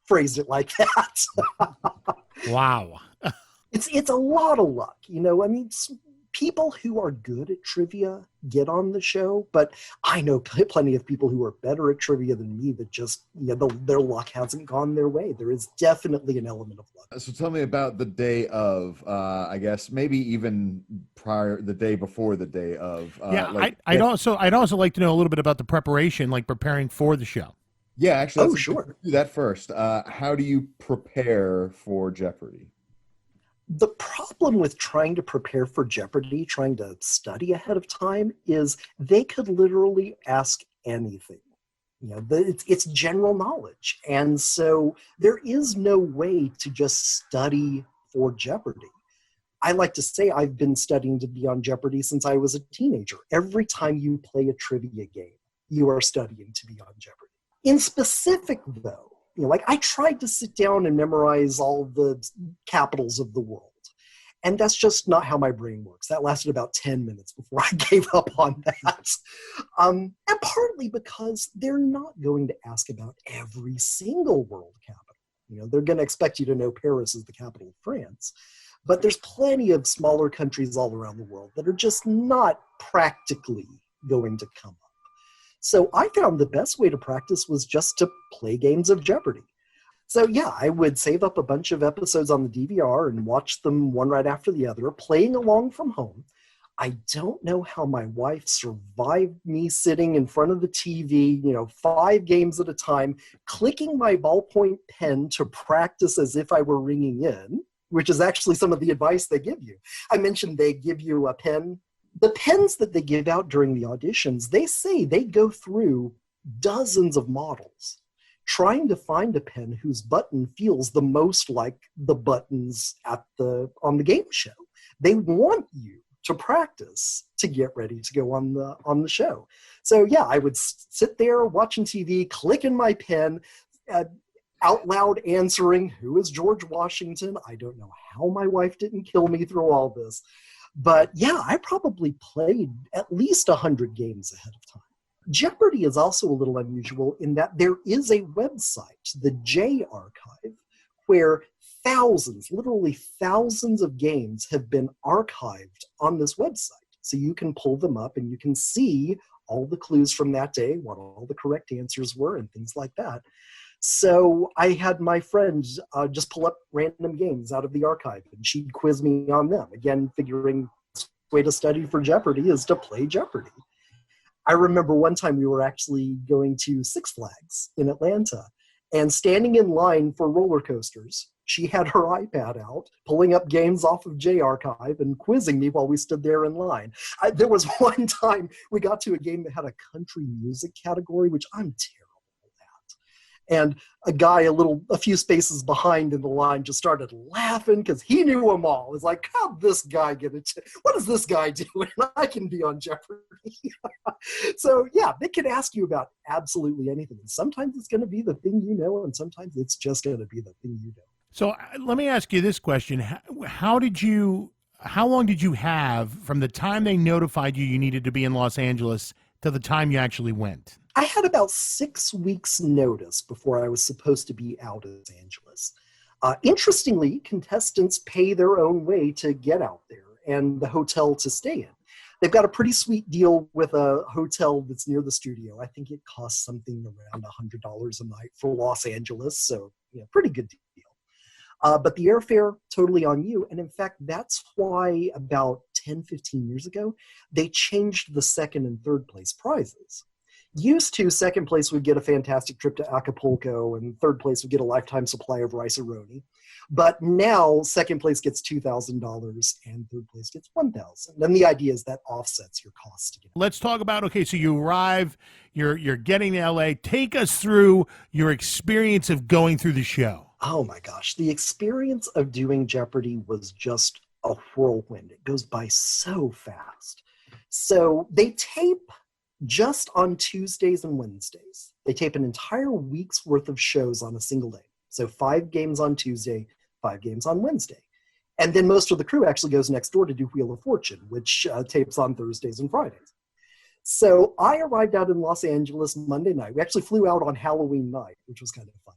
phrased it like that. Wow. It's a lot of luck, people who are good at trivia get on the show, but I know plenty of people who are better at trivia than me that just, their luck hasn't gone their way. There is definitely an element of luck. So tell me about the day of, I guess, maybe even the day before the day of. I'd also like to know a little bit about the preparation, like preparing for the show. Yeah, actually. Sure. Do that first. How do you prepare for Jeopardy! The problem with trying to prepare for Jeopardy, trying to study ahead of time, is they could literally ask anything. It's general knowledge. And so there is no way to just study for Jeopardy. I like to say I've been studying to be on Jeopardy since I was a teenager. Every time you play a trivia game, you are studying to be on Jeopardy. In specific, though, I tried to sit down and memorize all the capitals of the world. And that's just not how my brain works. That lasted about 10 minutes before I gave up on that. And partly because they're not going to ask about every single world capital. They're going to expect you to know Paris is the capital of France. But there's plenty of smaller countries all around the world that are just not practically going to come up. So I found the best way to practice was just to play games of Jeopardy! So yeah, I would save up a bunch of episodes on the DVR and watch them one right after the other, playing along from home. I don't know how my wife survived me sitting in front of the TV, 5 games at a time, clicking my ballpoint pen to practice as if I were ringing in, which is actually some of the advice they give you. I mentioned they give you a pen. The pens that they give out during the auditions, they say they go through dozens of models trying to find a pen whose button feels the most like the buttons on the game show. They want you to practice to get ready to go on the show. So yeah, I would sit there watching TV, clicking my pen, out loud answering, "Who is George Washington?" I don't know how my wife didn't kill me through all this. But yeah, I probably played at least 100 games ahead of time. Jeopardy is also a little unusual in that there is a website, the J Archive, where thousands, literally thousands of games have been archived on this website. So you can pull them up and you can see all the clues from that day, what all the correct answers were, and things like that. So I had my friend just pull up random games out of the archive, and she'd quiz me on them. Again, figuring the way to study for Jeopardy is to play Jeopardy. I remember one time we were actually going to Six Flags in Atlanta, and standing in line for roller coasters, she had her iPad out, pulling up games off of J Archive and quizzing me while we stood there in line. There was one time we got to a game that had a country music category, which I'm terrible at. And a guy a few spaces behind in the line just started laughing because he knew them all. It was like, how'd this guy get it? What is this guy doing? I can be on Jeopardy. So yeah, they can ask you about absolutely anything. And sometimes it's going to be the thing you know, and sometimes it's just going to be the thing you don't. So let me ask you this question. How long did you have from the time they notified you needed to be in Los Angeles to the time you actually went? I had about 6 weeks notice before I was supposed to be out of Los Angeles. Interestingly, contestants pay their own way to get out there and the hotel to stay in. They've got a pretty sweet deal with a hotel that's near the studio. I think it costs something around $100 a night for Los Angeles, so pretty good deal. But the airfare, totally on you. And in fact, that's why about 10, 15 years ago, they changed the second and third place prizes. Used to, second place would get a fantastic trip to Acapulco, and third place would get a lifetime supply of rice-a-roni. But now, second place gets $2,000 and third place gets $1,000. And the idea is that offsets your costs to get. Let's talk about, okay, so you arrive, you're getting to LA. Take us through your experience of going through the show. Oh my gosh, the experience of doing Jeopardy was just a whirlwind. It goes by so fast. So they tape just on Tuesdays and Wednesdays. They tape an entire week's worth of shows on a single day. So 5 games on Tuesday, 5 games on Wednesday. And then most of the crew actually goes next door to do Wheel of Fortune, which tapes on Thursdays and Fridays. So I arrived out in Los Angeles Monday night. We actually flew out on Halloween night, which was kind of fun.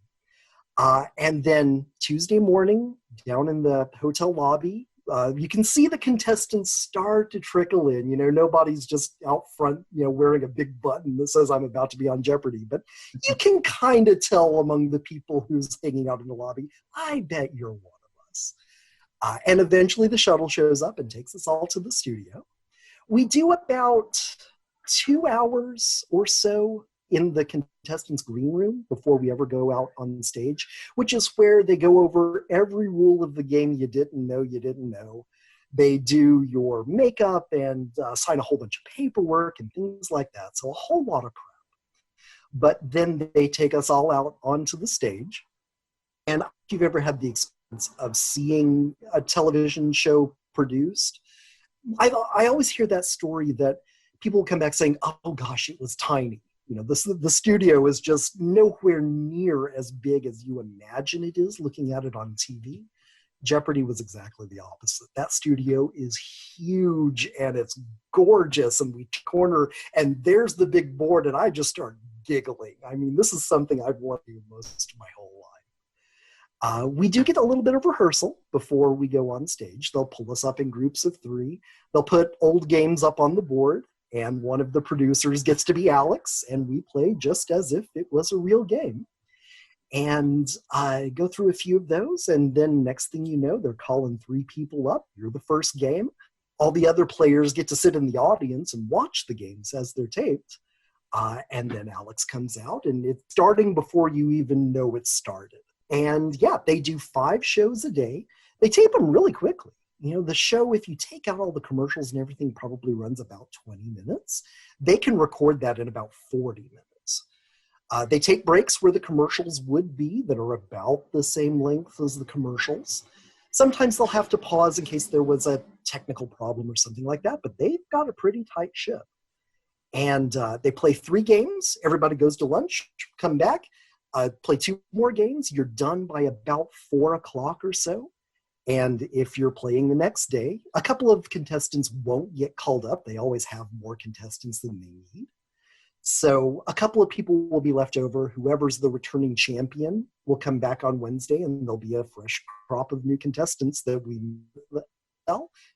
And then Tuesday morning, down in the hotel lobby, you can see the contestants start to trickle in. Nobody's just out front, wearing a big button that says I'm about to be on Jeopardy. But you can kind of tell among the people who's hanging out in the lobby, I bet you're one of us. And eventually the shuttle shows up and takes us all to the studio. We do about 2 hours or so in the contestants' green room before we ever go out on stage, which is where they go over every rule of the game you didn't know. They do your makeup and sign a whole bunch of paperwork and things like that. So a whole lot of crap. But then they take us all out onto the stage. And if you've ever had the experience of seeing a television show produced, I always hear that story that people come back saying, oh gosh, it was tiny. The studio is just nowhere near as big as you imagine it is looking at it on TV. Jeopardy was exactly the opposite. That studio is huge and it's gorgeous, and we corner and there's the big board and I just start giggling. I mean, this is something I've wanted to do most of my whole life. We do get a little bit of rehearsal before we go on stage. They'll pull us up in groups of 3. They'll put old games up on the board. And one of the producers gets to be Alex, and we play just as if it was a real game. And I go through a few of those, and then next thing you know, they're calling 3 people up. You're the first game. All the other players get to sit in the audience and watch the games as they're taped. And then Alex comes out, and it's starting before you even know it started. And yeah, they do 5 shows a day. They tape them really quickly. The show, if you take out all the commercials and everything, probably runs about 20 minutes. They can record that in about 40 minutes. They take breaks where the commercials would be that are about the same length as the commercials. Sometimes they'll have to pause in case there was a technical problem or something like that, but they've got a pretty tight ship. And they play 3 games. Everybody goes to lunch, come back. Play 2 more games. You're done by about 4 o'clock or so. And if you're playing the next day, a couple of contestants won't get called up. They always have more contestants than they need. So a couple of people will be left over. Whoever's the returning champion will come back on Wednesday, and there'll be a fresh crop of new contestants that we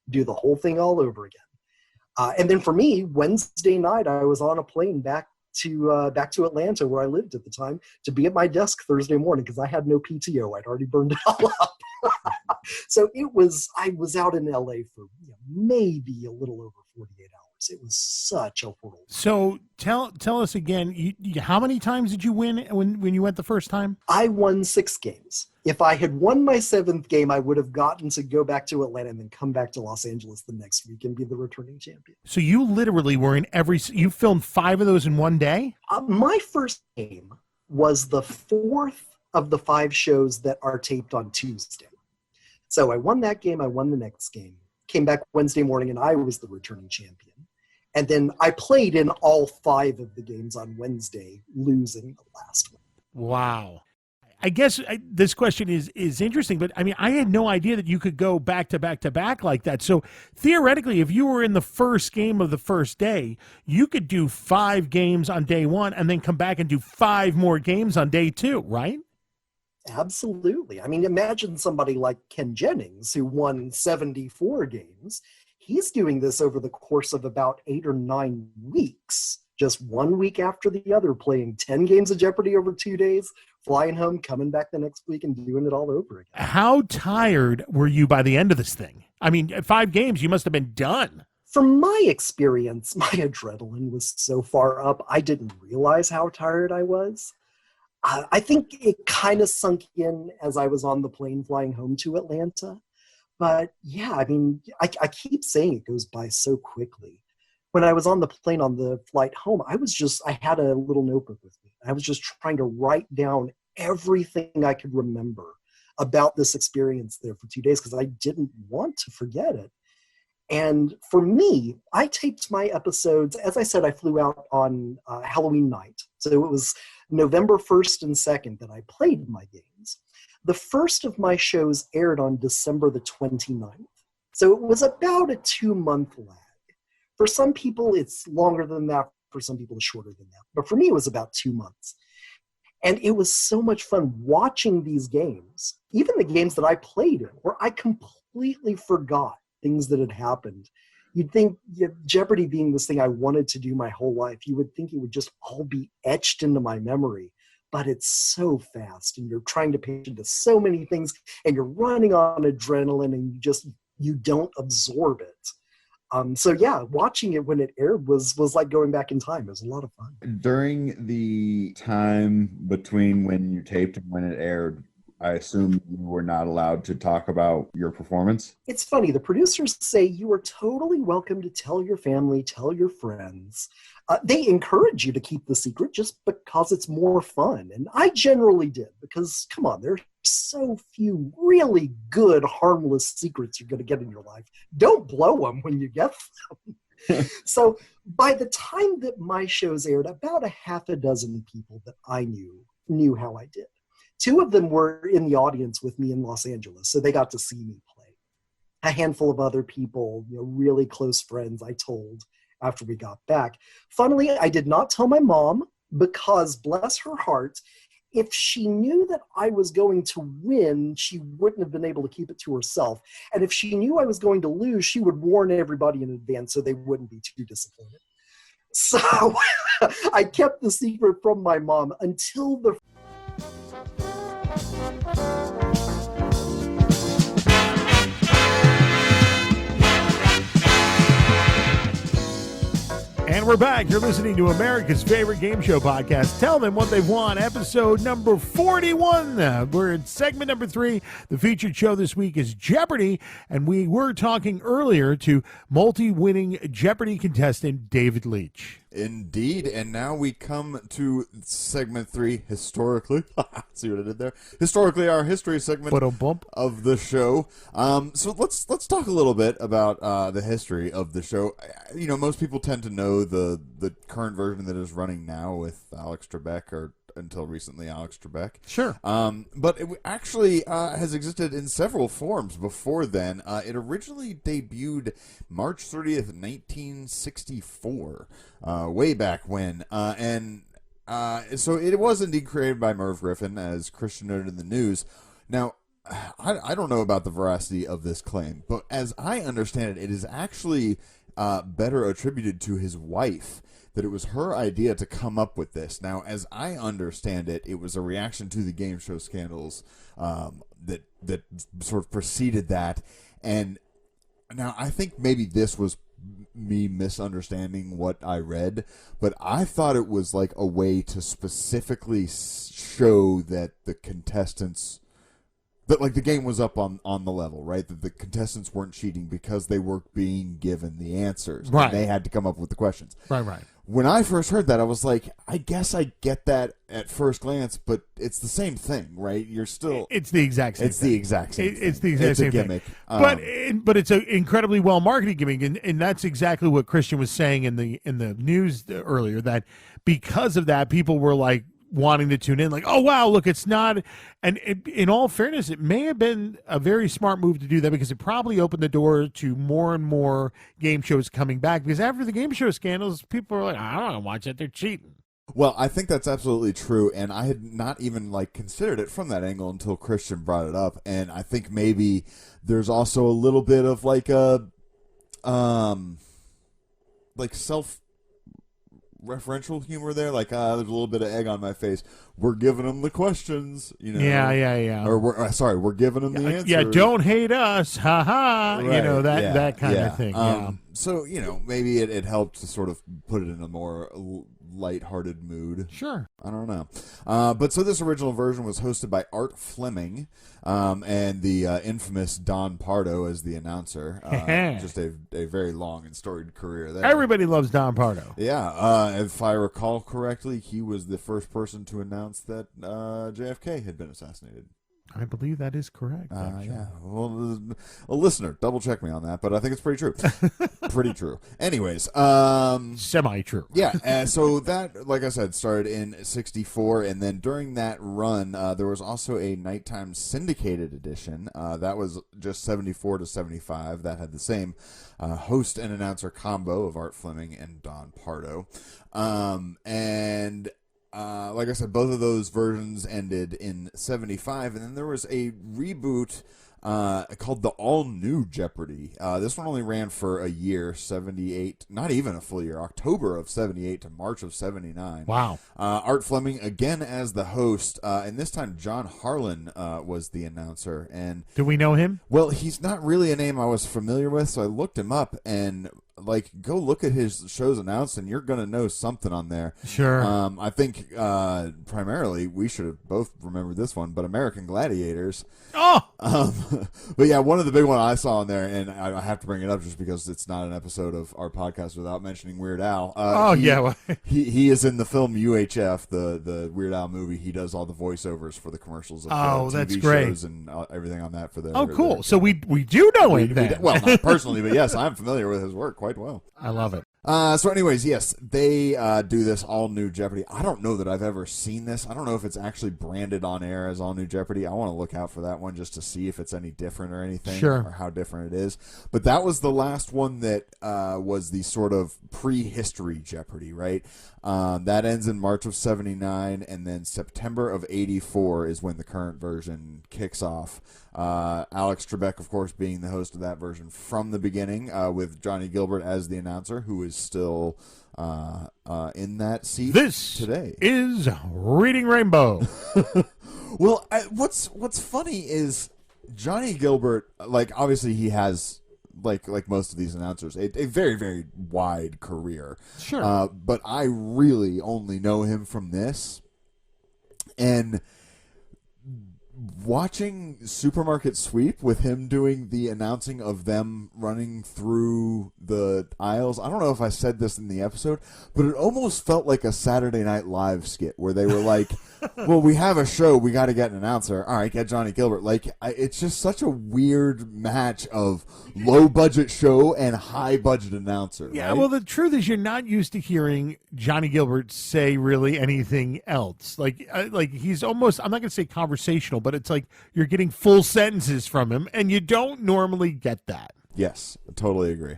do the whole thing all over again. And then for me, Wednesday night, I was on a plane back to Atlanta, where I lived at the time, to be at my desk Thursday morning because I had no PTO. I'd already burned it all up. So I was out in LA for maybe a little over 48 hours. It was such a whirlwind. So tell us again, how many times did you win when you went the first time? I won 6 games. If I had won my 7th game, I would have gotten to go back to Atlanta and then come back to Los Angeles the next week and be the returning champion. So you literally were in you filmed 5 of those in one day? My first game was the 4th of the 5 shows that are taped on Tuesday. So I won that game, I won the next game, came back Wednesday morning, and I was the returning champion. And then I played in all 5 of the games on Wednesday, losing the last one. Wow. I guess this question is interesting, but I mean, I had no idea that you could go back to back to back like that. So theoretically, if you were in the first game of the first day, you could do 5 games on day 1 and then come back and do 5 more games on day 2, right? Absolutely. I mean, imagine somebody like Ken Jennings, who won 74 games. He's doing this over the course of about 8 or 9 weeks, just 1 week after the other, playing 10 games of Jeopardy over 2 days, flying home, coming back the next week, and doing it all over again. How tired were you by the end of this thing? I mean, 5 games, you must have been done. From my experience, my adrenaline was so far up, I didn't realize how tired I was. I think it kind of sunk in as I was on the plane flying home to Atlanta. But yeah, I mean, I keep saying it goes by so quickly. When I was on the plane on the flight home, I had a little notebook with me. I was just trying to write down everything I could remember about this experience there for 2 days because I didn't want to forget it. And for me, I taped my episodes, as I said, I flew out on Halloween night. So it was November 1st and 2nd that I played my games. The first of my shows aired on December the 29th. So it was about a 2-month lag. For some people, it's longer than that. For some people, it's shorter than that. But for me, it was about 2 months. And it was so much fun watching these games, even the games that I played in, where I completely forgot things that had happened. You'd think, Jeopardy being this thing I wanted to do my whole life, you would think it would just all be etched into my memory. But it's so fast, and you're trying to pay attention to so many things, and you're running on adrenaline, and you don't absorb it. So yeah, watching it when it aired was like going back in time. It was a lot of fun. During the time between when you taped and when it aired, I assume you were not allowed to talk about your performance? It's funny. The producers say you are totally welcome to tell your family, tell your friends. They encourage you to keep the secret just because it's more fun. And I generally did because, come on, there are so few really good, harmless secrets you're going to get in your life. Don't blow them when you get them. So by the time that my shows aired, about a half a dozen people that I knew how I did. 2 of them were in the audience with me in Los Angeles, so they got to see me play. A handful of other people, really close friends, I told after we got back. Funnily, I did not tell my mom because, bless her heart, if she knew that I was going to win, she wouldn't have been able to keep it to herself. And if she knew I was going to lose, she would warn everybody in advance so they wouldn't be too disappointed. So I kept the secret from my mom until the And we're back. You're listening to America's favorite game show podcast. Tell them what they've won. Episode number 41. We're in segment number 3. The featured show this week is Jeopardy. And we were talking earlier to multi-winning Jeopardy contestant David Leach. Indeed, and now we come to segment 3, historically. See what I did there? Historically, our history segment of the show. So let's talk a little bit about the history of the show. Most people tend to know the current version that is running now with Alex Trebek, or until recently, Alex Trebek. Sure. But it actually has existed in several forms before then. It originally debuted March 30th, 1964, way back when. So it was indeed created by Merv Griffin, as Christian noted in the news. Now, I don't know about the veracity of this claim, but as I understand it, it is actually better attributed to his wife, that it was her idea to come up with this. Now, as I understand it, it was a reaction to the game show scandals that sort of preceded that. And now I think maybe this was me misunderstanding what I read, but I thought it was like a way to specifically show that the contestants, that like the game was up on the level, right? That the contestants weren't cheating because they were being given the answers. Right. And they had to come up with the questions. Right. When I first heard that, I was like, I guess I get that at first glance, but it's the same thing, right? You're still... It's the exact same thing. The exact same thing. It's the exact same gimmick. Thing. But it's an incredibly well marketed gimmick, and that's exactly what Christian was saying in the news earlier, that because of that, people were like wanting to tune in, like, oh wow, look, it's not. And in all fairness, it may have been a very smart move to do that, because it probably opened the door to more and more game shows coming back, because after the game show scandals, people were like, I don't want to watch it, they're cheating. Well, I think that's absolutely true, and I had not even like considered it from that angle until Christian brought it up, and I think maybe there's also a little bit of like a like self-referential humor there, like there's a little bit of egg on my face. We're giving them the questions, you know. Yeah. Or we're giving them the answers. Yeah, don't hate us, haha. Right, you know, that kind of thing. So, you know, maybe it helped to sort of put it in a more lighthearted mood. Sure. I don't know. But so this original version was hosted by Art Fleming, and the infamous Don Pardo as the announcer. Just a very long and storied career there. Everybody loves Don Pardo. Yeah. If I recall correctly, he was the first person to announce that JFK had been assassinated. I believe that is correct. Yeah. Well, a listener, double check me on that, but I think it's pretty true. Pretty true. Anyways, semi-true. Yeah. So that, like I said, started in '64, and then during that run, there was also a nighttime syndicated edition. That was just '74 to '75. That had the same host and announcer combo of Art Fleming and Don Pardo, and. Like I said, both of those versions ended in '75, and then there was a reboot called the All New Jeopardy. This one only ran for a year, '78, not even a full year, October of '78 to March of '79. Wow. Art Fleming again as the host, and this time John Harlan was the announcer. And do we know him? Well, he's not really a name I was familiar with, so I looked him up, and go look at his shows announced, and you're going to know something on there. Sure. I think primarily we should have both remembered this one, but American Gladiators. Oh! But yeah, one of the big one I saw on there, and I have to bring it up just because it's not an episode of our podcast without mentioning Weird Al. He is in the film UHF, the Weird Al movie. He does all the voiceovers for the commercials of TV that's great. shows and everything on that for the. Oh, cool. So we do know him then. Well, not personally, but yes, I'm familiar with his work quite well. I love it. So anyways, yes, they do this All New Jeopardy. I don't know that I've ever seen this. I don't know if it's actually branded on air as All New Jeopardy. I want to look out for that one just to see if it's any different or anything, sure, or how different it is. But that was the last one that was the sort of prehistory Jeopardy, right? That ends in March of '79, and then September of '84 is when the current version kicks off. Alex Trebek, of course, being the host of that version from the beginning, with Johnny Gilbert as the announcer, who is still in that seat today. Is Reading Rainbow. Well, what's funny is Johnny Gilbert, like, obviously he has, like most of these announcers, a very, very wide career. Sure. But I really only know him from this. And watching Supermarket Sweep with him doing the announcing of them running through the aisles. I don't know if I said this in the episode, but it almost felt like a Saturday Night Live skit where they were like, well, we have a show, we got to get an announcer. All right, get Johnny Gilbert. Like, it's just such a weird match of low budget show and high budget announcer. Yeah, right? well, the truth is you're not used to hearing Johnny Gilbert say really anything else. Like he's almost, I'm not going to say conversational, but it's like you're getting full sentences from him, and you don't normally get that. Yes, I totally agree.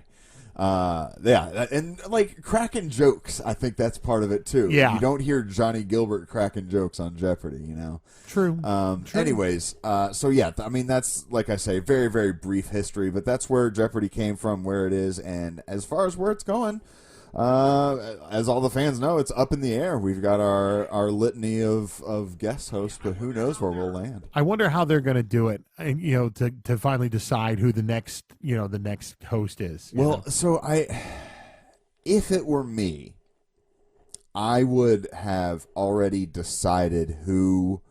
Yeah, and like cracking jokes, I think that's part of it too. Yeah. You don't hear Johnny Gilbert cracking jokes on Jeopardy, you know. True. True. Anyways, so yeah, I mean that's, like I say, very, very brief history, but that's where Jeopardy came from, where it is, and as far as where it's going, as all the fans know, it's up in the air. We've got our litany of guest hosts, but who knows where we'll land. I wonder how they're going to do it, and to finally decide who the next host is. Well, so if it were me, I would have already decided who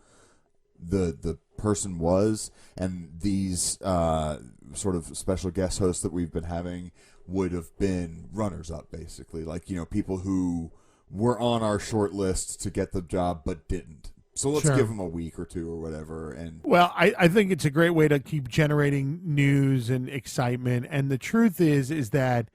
the person was, and these sort of special guest hosts that we've been having would have been runners-up, basically. Like, people who were on our short list to get the job but didn't. So let's Sure. give them a week or two or whatever. And Well, I think it's a great way to keep generating news and excitement. And the truth is that,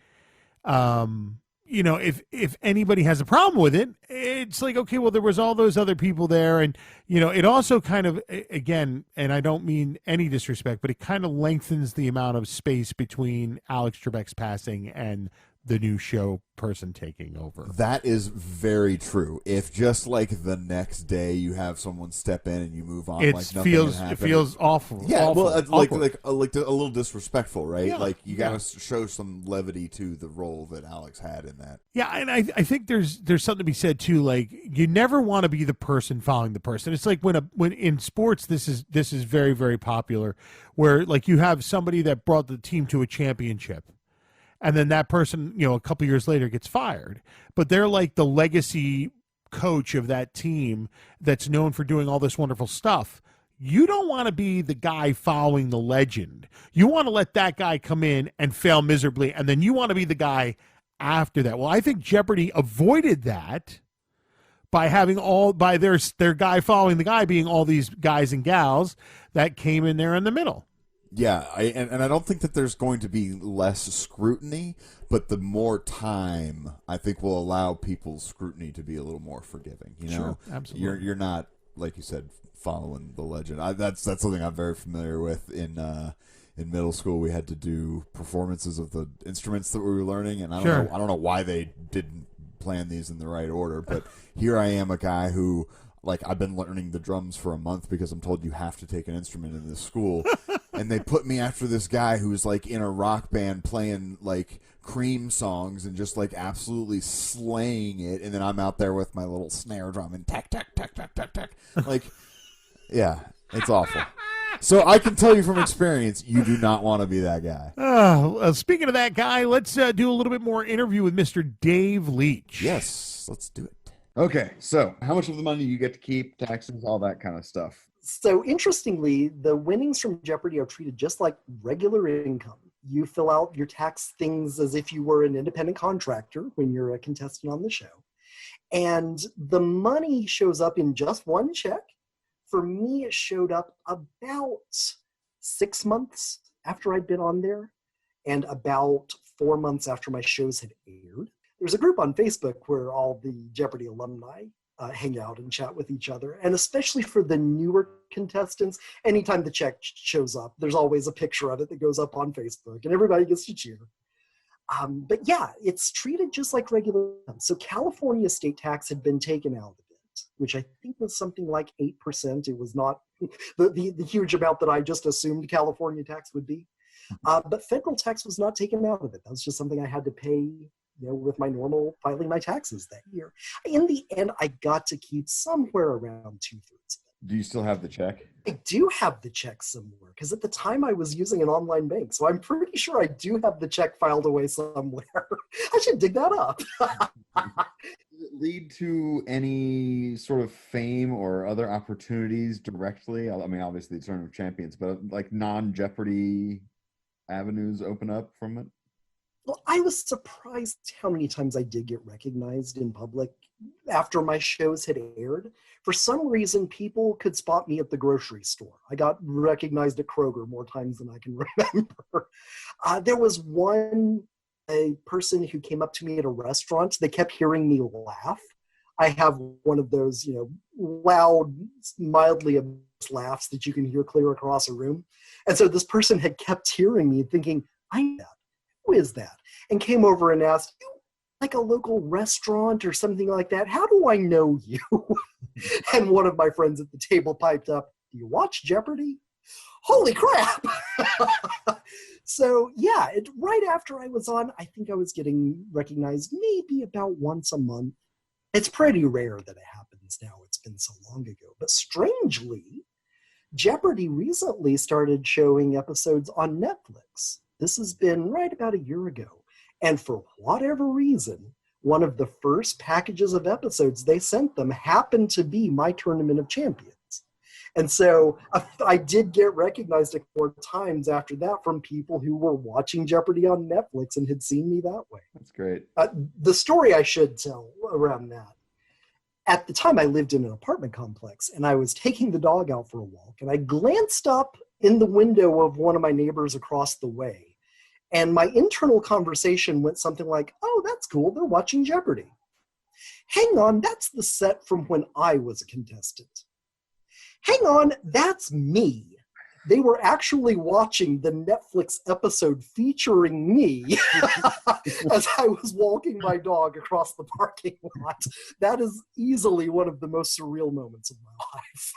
if anybody has a problem with it, it's like, okay, well, there was all those other people there. And, it also kind of, again, and I don't mean any disrespect, but it kind of lengthens the amount of space between Alex Trebek's passing and the new show person taking over. that is very true. If just like the next day you have someone step in and you move on, like nothing it happened. feels awful. Yeah, awful, well, awkward. a little disrespectful, right? Yeah, like you yeah. got to show some levity to the role that Alex had in that. Yeah, and I think there's something to be said too. Like, you never want to be the person following the person. It's like when in sports, this is very, very popular, where like you have somebody that brought the team to a championship, and then that person, a couple years later gets fired, but they're like the legacy coach of that team that's known for doing all this wonderful stuff. You don't want to be the guy following the legend. You want to let that guy come in and fail miserably, and then you want to be the guy after that. Well, I think Jeopardy avoided that by having their guy following the guy being all these guys and gals that came in there in the middle. Yeah, and I don't think that there's going to be less scrutiny, but the more time, I think, will allow people's scrutiny to be a little more forgiving. Sure, absolutely. You're not, like you said, following the legend. That's something I'm very familiar with. In middle school, we had to do performances of the instruments that we were learning, and I don't know why they didn't plan these in the right order, but here I am, a guy who, like, I've been learning the drums for a month because I'm told you have to take an instrument in this school. And they put me after this guy who's like in a rock band playing like Cream songs and just like absolutely slaying it. And then I'm out there with my little snare drum and tack, tack, tack, tack, tack, tack. Like, yeah, it's awful. So I can tell you from experience, you do not want to be that guy. Speaking of that guy, let's do a little bit more interview with Mr. Dave Leach. Yes, let's do it. Okay, so how much of the money you get to keep, taxes, all that kind of stuff? So interestingly, the winnings from Jeopardy are treated just like regular income. You fill out your tax things as if you were an independent contractor when you're a contestant on the show. And the money shows up in just one check. For me, it showed up about 6 months after I'd been on there and about 4 months after my shows had aired. There's a group on Facebook where all the Jeopardy alumni hang out and chat with each other. And especially for the newer contestants, anytime the check shows up, there's always a picture of it that goes up on Facebook and everybody gets to cheer. But yeah, it's treated just like regular. So California state tax had been taken out of it, which I think was something like 8%. It was not the huge amount that I just assumed California tax would be. But federal tax was not taken out of it. That was just something I had to pay with my normal filing my taxes that year. In the end, I got to keep somewhere around 2/3 of it. Do you still have the check? I do have the check somewhere because at the time I was using an online bank. So I'm pretty sure I do have the check filed away somewhere. I should dig that up. it lead to any sort of fame or other opportunities directly? I mean, obviously, the Tournament of Champions, but like non-Jeopardy avenues open up from it? Well, I was surprised how many times I did get recognized in public after my shows had aired. For some reason, people could spot me at the grocery store. I got recognized at Kroger more times than I can remember. There was a person who came up to me at a restaurant. They kept hearing me laugh. I have one of those, loud, mildly obnoxious laughs that you can hear clear across a room. And so this person had kept hearing me thinking, I know that. Who is that? And came over and asked, like a local restaurant or something like that, how do I know you? And one of my friends at the table piped up, do you watch Jeopardy? Holy crap! So yeah, right after I was on, I think I was getting recognized maybe about once a month. It's pretty rare that it happens now. It's been so long ago. But strangely, Jeopardy recently started showing episodes on Netflix. This has been right about a year ago. And for whatever reason, one of the first packages of episodes they sent them happened to be my Tournament of Champions. And so I did get recognized a couple of times after that from people who were watching Jeopardy on Netflix and had seen me that way. That's great. The story I should tell around that. At the time, I lived in an apartment complex, and I was taking the dog out for a walk, and I glanced up in the window of one of my neighbors across the way, and my internal conversation went something like, oh, that's cool, they're watching Jeopardy. Hang on, that's the set from when I was a contestant. Hang on, that's me. They were actually watching the Netflix episode featuring me as I was walking my dog across the parking lot. That is easily one of the most surreal moments of my life.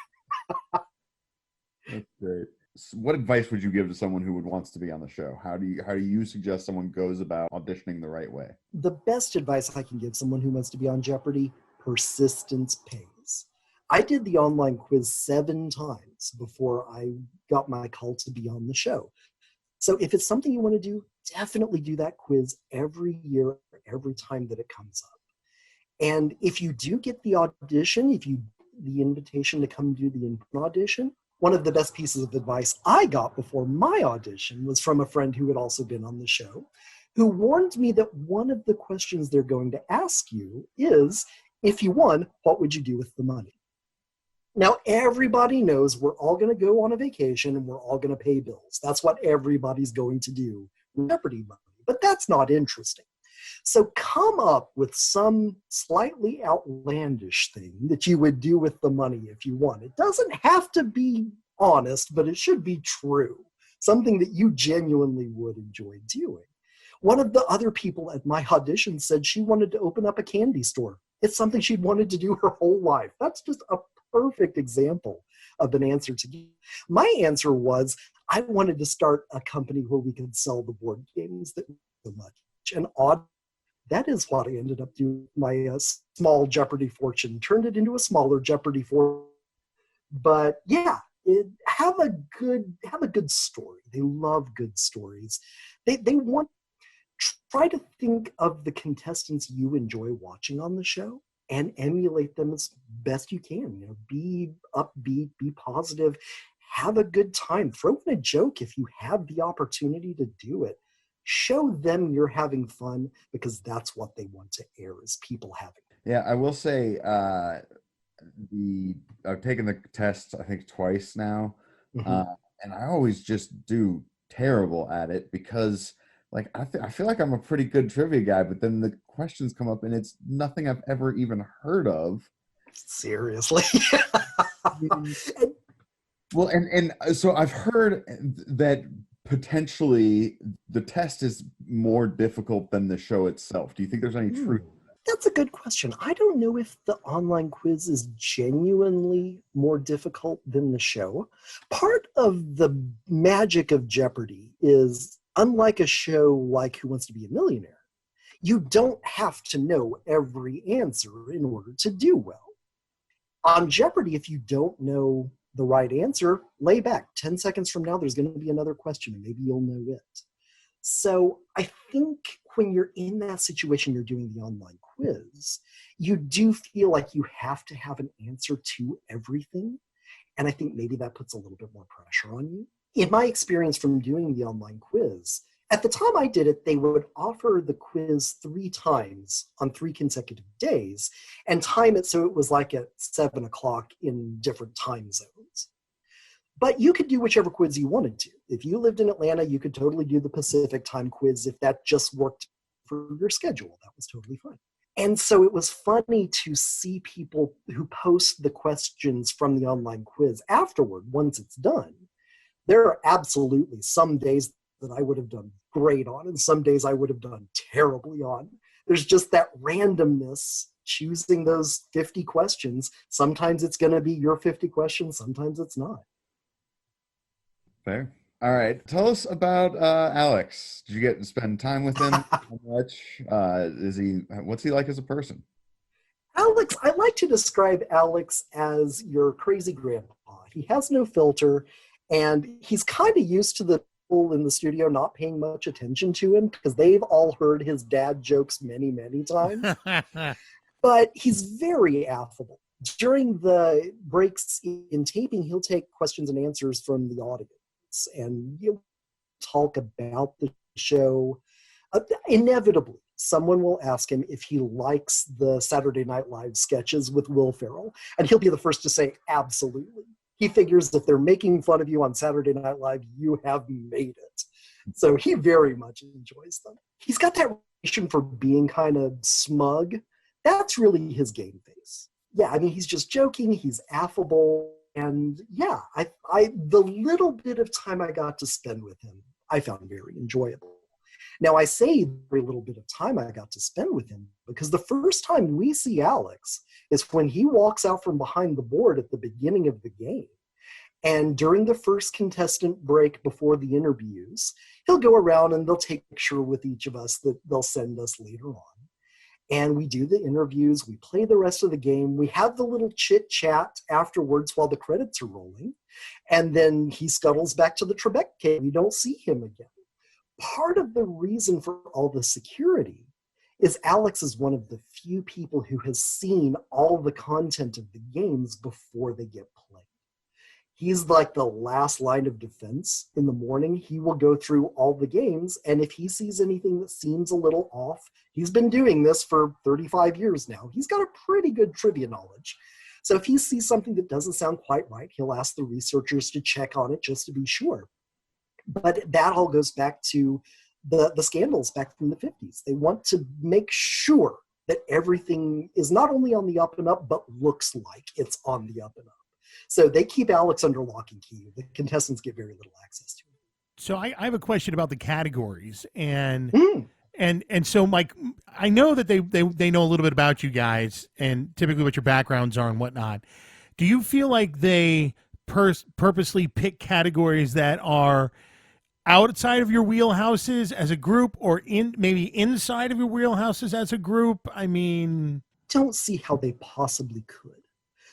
That's great. So what advice would you give to someone who wants to be on the show? How do you suggest someone goes about auditioning the right way? The best advice I can give someone who wants to be on Jeopardy: persistence pays. I did the online quiz 7 times before I got my call to be on the show. So if it's something you want to do, definitely do that quiz every year, every time that it comes up. And if you do get the audition, the invitation to come do the audition, one of the best pieces of advice I got before my audition was from a friend who had also been on the show, who warned me that one of the questions they're going to ask you is, if you won, what would you do with the money? Now, everybody knows we're all going to go on a vacation and we're all going to pay bills. That's what everybody's going to do with Jeopardy money. But that's not interesting. So come up with some slightly outlandish thing that you would do with the money if you won. It doesn't have to be honest, but it should be true. Something that you genuinely would enjoy doing. One of the other people at my audition said she wanted to open up a candy store. It's something she'd wanted to do her whole life. That's just a perfect example of an answer to give. My answer was, I wanted to start a company where we could sell the board games that so much. And that is what I ended up doing. My small Jeopardy fortune turned it into a smaller Jeopardy fortune. But yeah, have a good story. They love good stories. They want. Try to think of the contestants you enjoy watching on the show and emulate them as best you can. Be upbeat, be positive, have a good time. Throw in a joke if you have the opportunity to do it. Show them you're having fun, because that's what they want to air, is people having fun. Yeah, I will say I've taken the test, I think, twice now, and I always just do terrible at it because I feel like I'm a pretty good trivia guy, but then the questions come up and it's nothing I've ever even heard of. Seriously. Well, and so I've heard that potentially the test is more difficult than the show itself. Do you think there's any truth? That's a good question. I don't know if the online quiz is genuinely more difficult than the show. Part of the magic of Jeopardy is, unlike a show like Who Wants to Be a Millionaire, you don't have to know every answer in order to do well. On Jeopardy, if you don't know the right answer, lay back. 10 seconds from now, there's going to be another question, and maybe you'll know it. So I think when you're in that situation, you're doing the online quiz, you do feel like you have to have an answer to everything. And I think maybe that puts a little bit more pressure on you. In my experience from doing the online quiz, at the time I did it, they would offer the quiz 3 times on 3 consecutive days and time it so it was like at 7 o'clock in different time zones. But you could do whichever quiz you wanted to. If you lived in Atlanta, you could totally do the Pacific time quiz if that just worked for your schedule. That was totally fine. And so it was funny to see people who post the questions from the online quiz afterward, once it's done. There are absolutely some days that I would have done great on, and some days I would have done terribly on. There's just that randomness choosing those 50 questions. Sometimes it's going to be your 50 questions, sometimes it's not. Fair. All right. Tell us about Alex. Did you get to spend time with him? How much? What's he like as a person? Alex, I like to describe Alex as your crazy grandpa. He has no filter, and he's kind of used to the people in the studio not paying much attention to him because they've all heard his dad jokes many, many times. But he's very affable. During the breaks in taping, he'll take questions and answers from the audience, and you'll talk about the show. Inevitably, someone will ask him if he likes the Saturday Night Live sketches with Will Ferrell, and he'll be the first to say, absolutely. He figures if they're making fun of you on Saturday Night Live, you have made it. So he very much enjoys them. He's got that reputation for being kind of smug. That's really his game face. Yeah, I mean, he's just joking, he's affable, and yeah, I the little bit of time I got to spend with him, I found very enjoyable. Now, I say very little bit of time I got to spend with him because the first time we see Alex is when he walks out from behind the board at the beginning of the game. And during the first contestant break before the interviews, he'll go around and they'll take a picture with each of us that they'll send us later on. And we do the interviews, we play the rest of the game, we have the little chit chat afterwards while the credits are rolling, and then he scuttles back to the Trebek cave. We don't see him again. Part of the reason for all the security is Alex is one of the few people who has seen all the content of the games before they get played. He's like the last line of defense. In the morning, he will go through all the games, and if he sees anything that seems a little off, he's been doing this for 35 years now. He's got a pretty good trivia knowledge. So if he sees something that doesn't sound quite right, he'll ask the researchers to check on it just to be sure. But that all goes back to the scandals back from the 50s. They want to make sure that everything is not only on the up and up, but looks like it's on the up and up. So they keep Alex under lock and key. The contestants get very little access to him. So I have a question about the categories, and so Mike, I know that they know a little bit about you guys and typically what your backgrounds are and whatnot. Do you feel like they purposely pick categories that are outside of your wheelhouses as a group, or maybe inside of your wheelhouses as a group? I mean, don't see how they possibly could.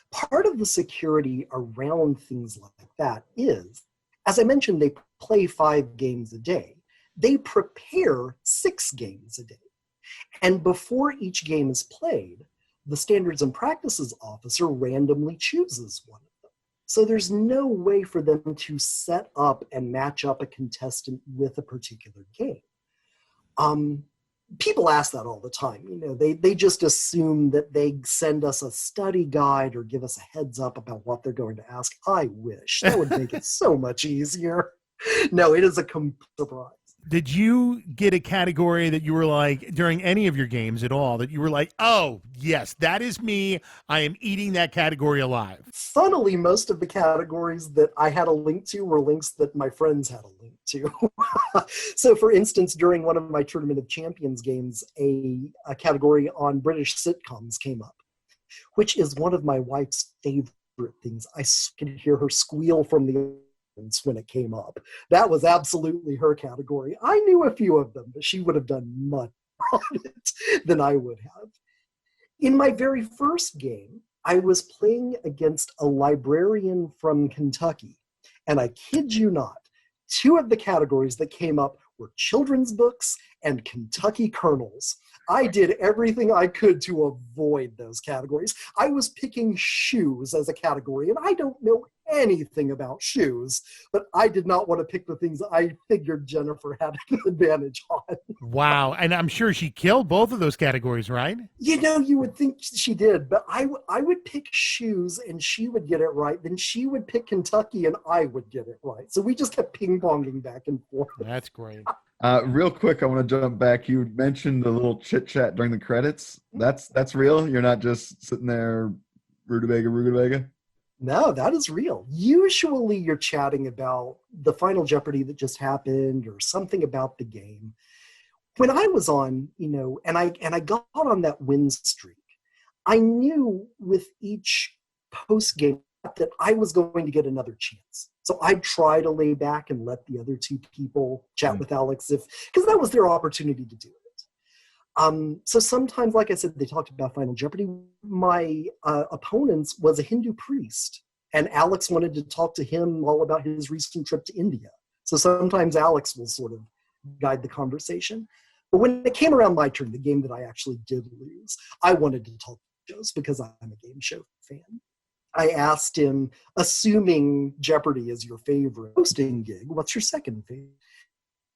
Part of the security around things like that is, as I mentioned, they play 5 games a day. They prepare 6 games a day. And before each game is played, the Standards and Practices Officer randomly chooses one of them. So there's no way for them to set up and match up a contestant with a particular game. People ask that all the time. You know, they just assume that they send us a study guide or give us a heads up about what they're going to ask. I wish. That would make it so much easier. No, it is a complete surprise. Did you get a category that you were like, during any of your games at all, that you were like, oh, yes, that is me. I am eating that category alive? Funnily, most of the categories that I had a link to were links that my friends had a link to. So, for instance, during one of my Tournament of Champions games, a category on British sitcoms came up, which is one of my wife's favorite things. I could hear her squeal from the when it came up. That was absolutely her category. I knew a few of them, but she would have done much on it than I would have. In my very first game, I was playing against a librarian from Kentucky, and I kid you not, 2 of the categories that came up were children's books and Kentucky Colonels. I did everything I could to avoid those categories. I was picking shoes as a category, and I don't know anything about shoes, but I did not want to pick the things I figured Jennifer had an advantage on. Wow. And I'm sure she killed both of those categories, right? You know, you would think she did, but I would pick shoes and she would get it right. Then she would pick Kentucky and I would get it right. So we just kept ping-ponging back and forth. That's great. Real quick, I want to jump back. You mentioned the little chit chat during the credits. That's real. You're not just sitting there, rutabaga. No, that is real. Usually you're chatting about the Final Jeopardy that just happened or something about the game. When I was on, you know, and I got on that win streak, I knew with each post game that I was going to get another chance. So I'd try to lay back and let the other two people chat with Alex because that was their opportunity to do it. So sometimes, like I said, they talked about Final Jeopardy. My opponents was a Hindu priest, and Alex wanted to talk to him all about his recent trip to India. So sometimes Alex will sort of guide the conversation. But when it came around my turn, the game that I actually did lose, I wanted to talk shows because I'm a game show fan. I asked him, assuming Jeopardy is your favorite hosting gig, what's your second favorite?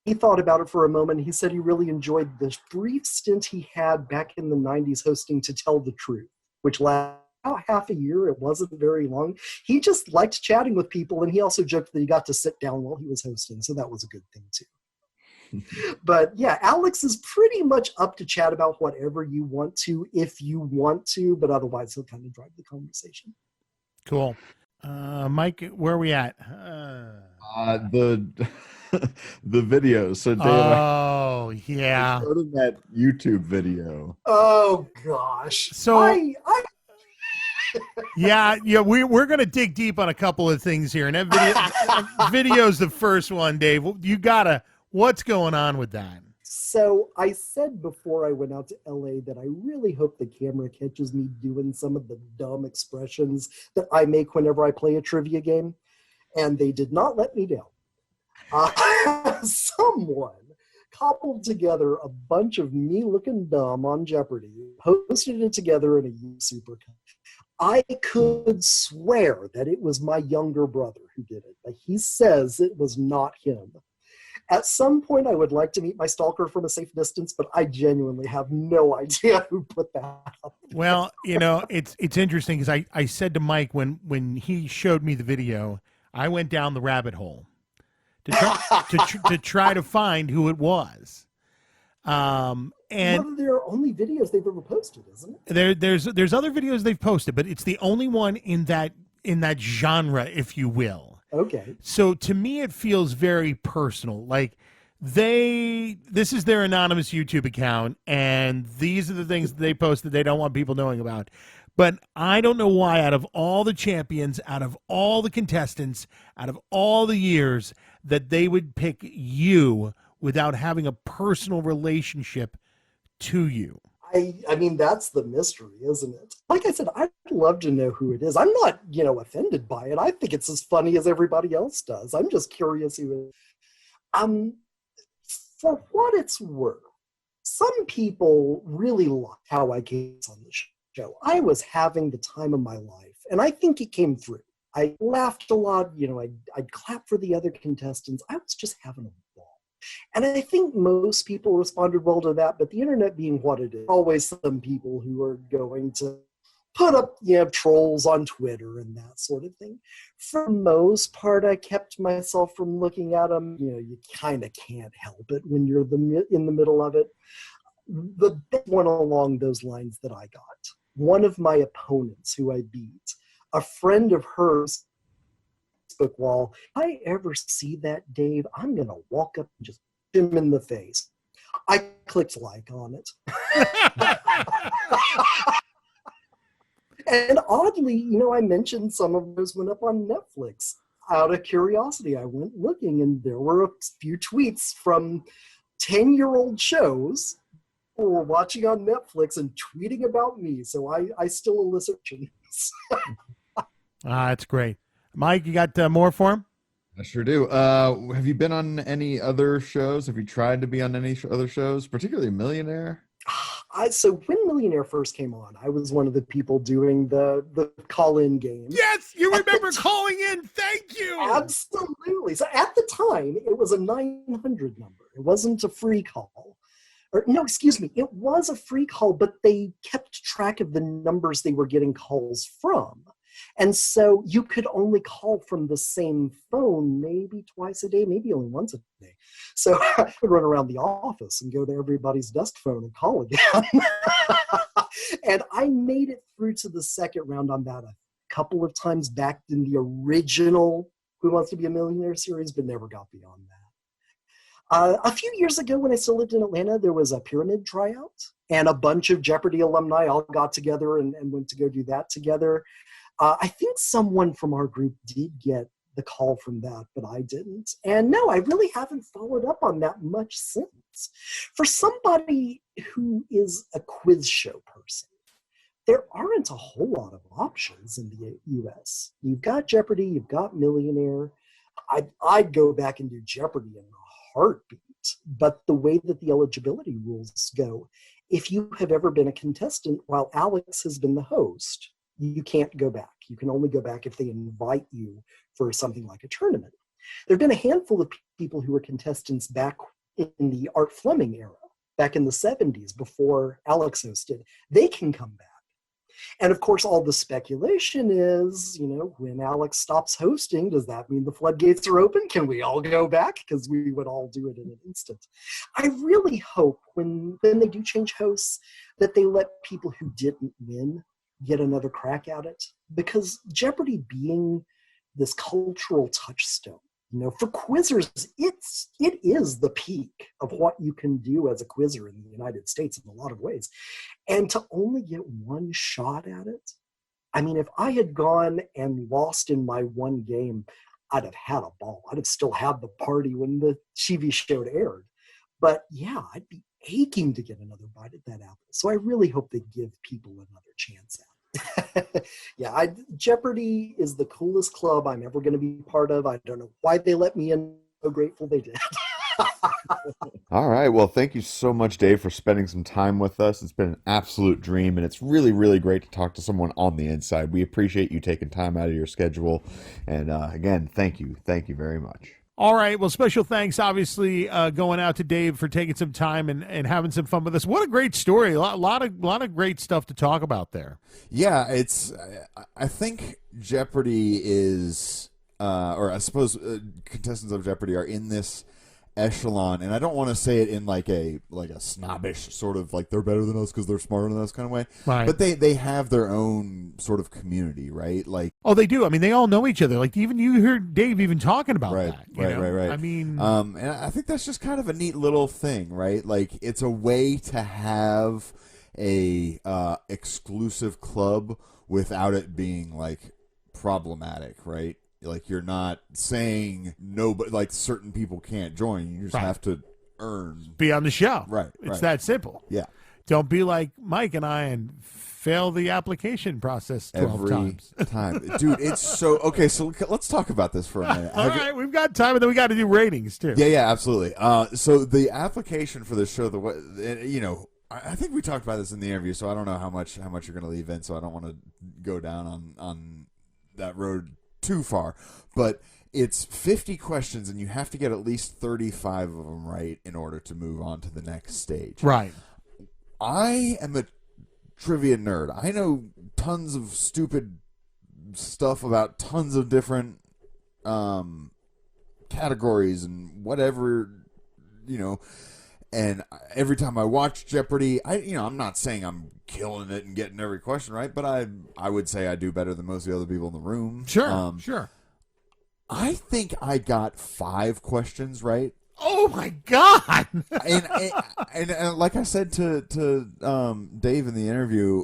He thought about it for a moment. He said he really enjoyed the brief stint he had back in the 90s hosting To Tell the Truth, which lasted about half a year. It wasn't very long. He just liked chatting with people, and he also joked that he got to sit down while he was hosting, so that was a good thing too. But yeah, Alex is pretty much up to chat about whatever you want to, if you want to, but otherwise he'll kind of drive the conversation. Cool. Mike, where are we at? The videos. So Dave, Oh, yeah. Go to that YouTube video. Oh gosh. So I yeah, we're going to dig deep on a couple of things here. And that video's the first one, Dave. What's going on with that? So I said before I went out to LA that I really hope the camera catches me doing some of the dumb expressions that I make whenever I play a trivia game. And they did not let me down. Someone cobbled together a bunch of me looking dumb on Jeopardy, posted it together in a supercut. I could swear that it was my younger brother who did it, but he says it was not him. At some point, I would like to meet my stalker from a safe distance, but I genuinely have no idea who put that up. Well, it's interesting because I said to Mike when he showed me the video, I went down the rabbit hole to try to find who it was. And one of their only videos they've ever posted, isn't it? There's other videos they've posted, but it's the only one in that genre, if you will. Okay. So to me, it feels very personal. Like this is their anonymous YouTube account, and these are the things that they post that they don't want people knowing about. But I don't know why, out of all the champions, out of all the contestants, out of all the years, that they would pick you without having a personal relationship to you. I mean, that's the mystery, isn't it? Like I said, I'd love to know who it is. I'm not, offended by it. I think it's as funny as everybody else does. I'm just curious who it is. For what it's worth, some people really like how I came on the show. I was having the time of my life, and I think it came through. I laughed a lot. I'd clap for the other contestants. I was just having a ball. And I think most people responded well to that, but the internet being what it is, always some people who are going to put up, trolls on Twitter and that sort of thing. For the most part, I kept myself from looking at them. You kind of can't help it when you're in the middle of it. The big one along those lines that I got, one of my opponents who I beat, a friend of hers, Facebook wall, if I ever see that Dave, I'm going to walk up and just hit him in the face. I clicked like on it. And oddly, I mentioned some of those went up on Netflix. Out of curiosity, I went looking, and there were a few tweets from 10-year-old shows who were watching on Netflix and tweeting about me. So I still elicit questions. That's great. Mike, you got more for him? I sure do. Have you been on any other shows? Have you tried to be on any other shows, particularly Millionaire? So when Millionaire first came on, I was one of the people doing the call-in game. Yes, you remember calling in. Thank you. Absolutely. So at the time, it was a 900 number. It wasn't a free call. Or no, excuse me. It was a free call, but they kept track of the numbers they were getting calls from. And so you could only call from the same phone maybe twice a day, maybe only once a day. So I would run around the office and go to everybody's desk phone and call again. And I made it through to the second round on that a couple of times back in the original Who Wants to Be a Millionaire series, but never got beyond that. A few years ago when I still lived in Atlanta, there was a pyramid tryout, and a bunch of Jeopardy alumni all got together and went to go do that together. I think someone from our group did get the call from that, but I didn't. And no, I really haven't followed up on that much since. For somebody who is a quiz show person, there aren't a whole lot of options in the US. You've got Jeopardy, you've got Millionaire. I'd go back and do Jeopardy in a heartbeat. But the way that the eligibility rules go, if you have ever been a contestant while Alex has been the host, you can't go back. You can only go back if they invite you for something like a tournament. There have been a handful of people who were contestants back in the Art Fleming era, back in the 70s before Alex hosted. They can come back. And of course, all the speculation is, when Alex stops hosting, does that mean the floodgates are open? Can we all go back? Because we would all do it in an instant. I really hope when they do change hosts that they let people who didn't win get another crack at it, because Jeopardy being this cultural touchstone, for quizzers, it is the peak of what you can do as a quizzer in the United States in a lot of ways. And to only get one shot at it, I mean, if I had gone and lost in my one game, I'd have had a ball. I'd have still had the party when the TV show aired. But yeah, I'd be aching to get another bite at that apple. So I really hope they give people another chance at it. Yeah, Jeopardy is the coolest club I'm ever going to be part of. I don't know why they let me in. So grateful they did. All right. Well, thank you so much, Dave, for spending some time with us. It's been an absolute dream, and it's really, really great to talk to someone on the inside. We appreciate you taking time out of your schedule. And again, thank you. Thank you very much. All right. Well, special thanks, obviously, going out to Dave for taking some time and having some fun with us. What a great story. A lot of great stuff to talk about there. Yeah, I think Jeopardy is, or I suppose contestants of Jeopardy are in this echelon, and I don't want to say it in like a snobbish sort of like they're better than us because they're smarter than us kind of way. Right. But they have their own sort of community, right? Like, oh, they do. I mean, they all know each other. Like, even you heard Dave even talking about that. Right. I mean, and I think that's just kind of a neat little thing, right? Like, it's a way to have a exclusive club without it being like problematic, right? Like, you're not saying no, but like certain people can't join. You just have to earn. Be on the show. Right. It's that simple. Yeah. Don't be like Mike and I and fail the application process 12 Every times. time. Dude, it's so... Okay, so let's talk about this for a minute. All right, we've got time, and then we got to do ratings, too. Yeah, absolutely. So the application for this show, I think we talked about this in the interview, so I don't know how much you're going to leave in, so I don't want to go down on that road too far, but it's 50 questions and you have to get at least 35 of them right in order to move on to the next stage. Right. I am a trivia nerd. I know tons of stupid stuff about tons of different categories and whatever, and every time I watch Jeopardy, I'm not saying I'm killing it and getting every question right, but I would say I do better than most of the other people in the room. Sure, sure. I think I got 5 questions right. Oh my God! and like I said to Dave in the interview,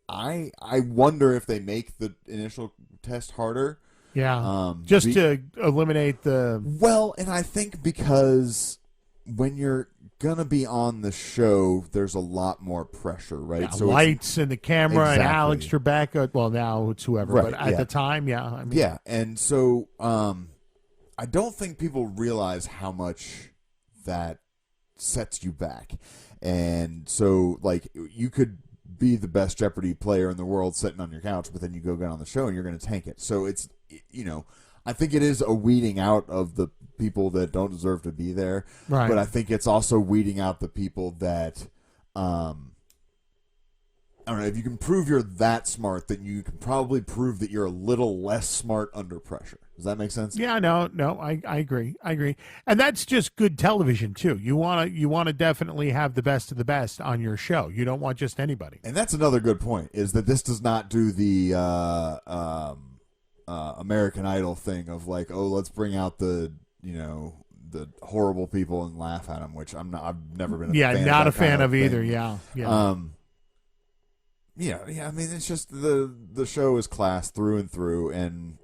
I wonder if they make the initial test harder. Yeah, just to eliminate the... Well, and I think because when you're gonna be on the show, there's a lot more pressure, right? Yeah, so lights and the camera and Alex Trebek. Well, now it's whoever, right, but at the time, yeah. I mean, yeah, and so I don't think people realize how much that sets you back. And so, like, you could be the best Jeopardy player in the world sitting on your couch, but then you go get on the show and you're going to tank it. So it's, you know, I think it is a weeding out of the people that don't deserve to be there. Right. But I think it's also weeding out the people that, I don't know, if you can prove you're that smart, then you can probably prove that you're a little less smart under pressure. Does that make sense? Yeah, no, I agree. I agree. And that's just good television too. You want to definitely have the best of the best on your show. You don't want just anybody. And that's another good point, is that this does not do the American Idol thing of like, oh, let's bring out the, you know, the horrible people and laugh at them, which I've never been not a fan of thing. either. Yeah. Yeah, I mean, it's just the show is class through and through, and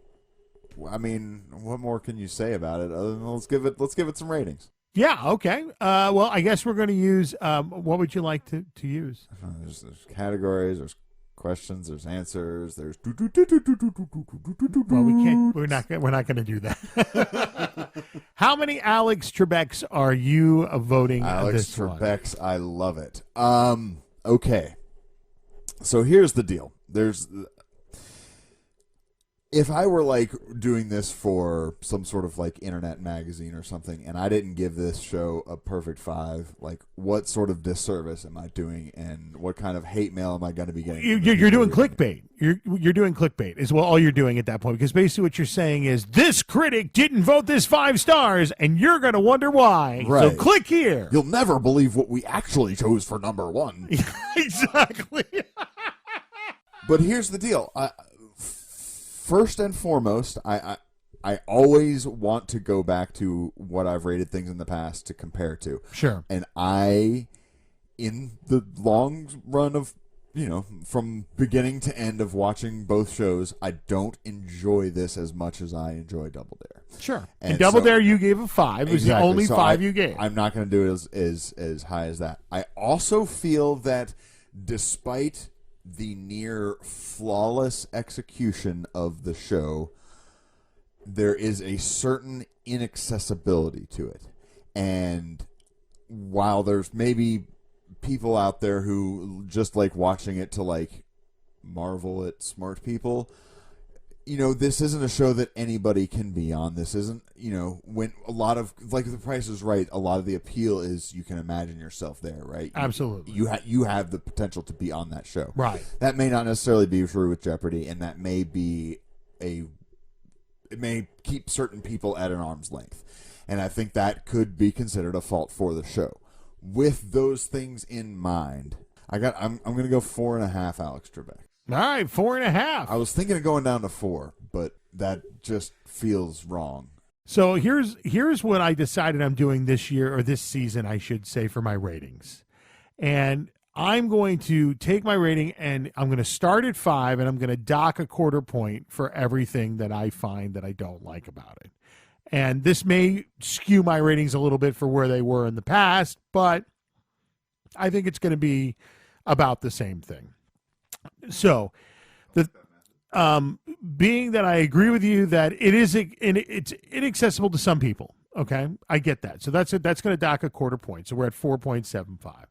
I mean, what more can you say about it other than let's give it some ratings. Yeah, okay. Well, I guess we're going to use what would you like to use? There's categories, there's questions, there's answers, there's Well, we can't. We're not going to do that. How many Alex Trebeks are you voting? Alex this one? Trebeks, I love it. Okay. So here's the deal. If I were like doing this for some sort of like internet magazine or something, and I didn't give this show a perfect 5, like what sort of disservice am I doing, and what kind of hate mail am I going to be getting? You're doing clickbait. You're doing clickbait is all you're doing at that point, because basically what you're saying is this critic didn't vote this 5 stars, and you're going to wonder why. Right. So click here. You'll never believe what we actually chose for number 1. Exactly. But here's the deal. First and foremost, I always want to go back to what I've rated things in the past to compare to. Sure. And in the long run of, you know, from beginning to end of watching both shows, I don't enjoy this as much as I enjoy Double Dare. Sure. And And Double so- Dare you gave a 5. It was the only So 5 you gave. I'm not going to do it as high as that. I also feel that despite the near flawless execution of the show, there is a certain inaccessibility to it. And while there's maybe people out there who just like watching it to like marvel at smart people, you know, this isn't a show that anybody can be on. This isn't, you know, when a lot of, like The Price is Right, a lot of the appeal is you can imagine yourself there, right? Absolutely. You have the potential to be on that show. Right. That may not necessarily be true with Jeopardy, and that may be it may keep certain people at an arm's length. And I think that could be considered a fault for the show. With those things in mind, I'm going to go 4.5 Alex Trebek. All right, 4.5. I was thinking of going down to 4, but that just feels wrong. So here's what I decided I'm doing this year, or this season, I should say, for my ratings. And I'm going to take my rating and I'm going to start at 5, and I'm going to dock a quarter point for everything that I find that I don't like about it. And this may skew my ratings a little bit for where they were in the past, but I think it's going to be about the same thing. So, being that I agree with you that it's inaccessible to some people. Okay, I get that. So that's going to dock a quarter point. So we're at 4.75.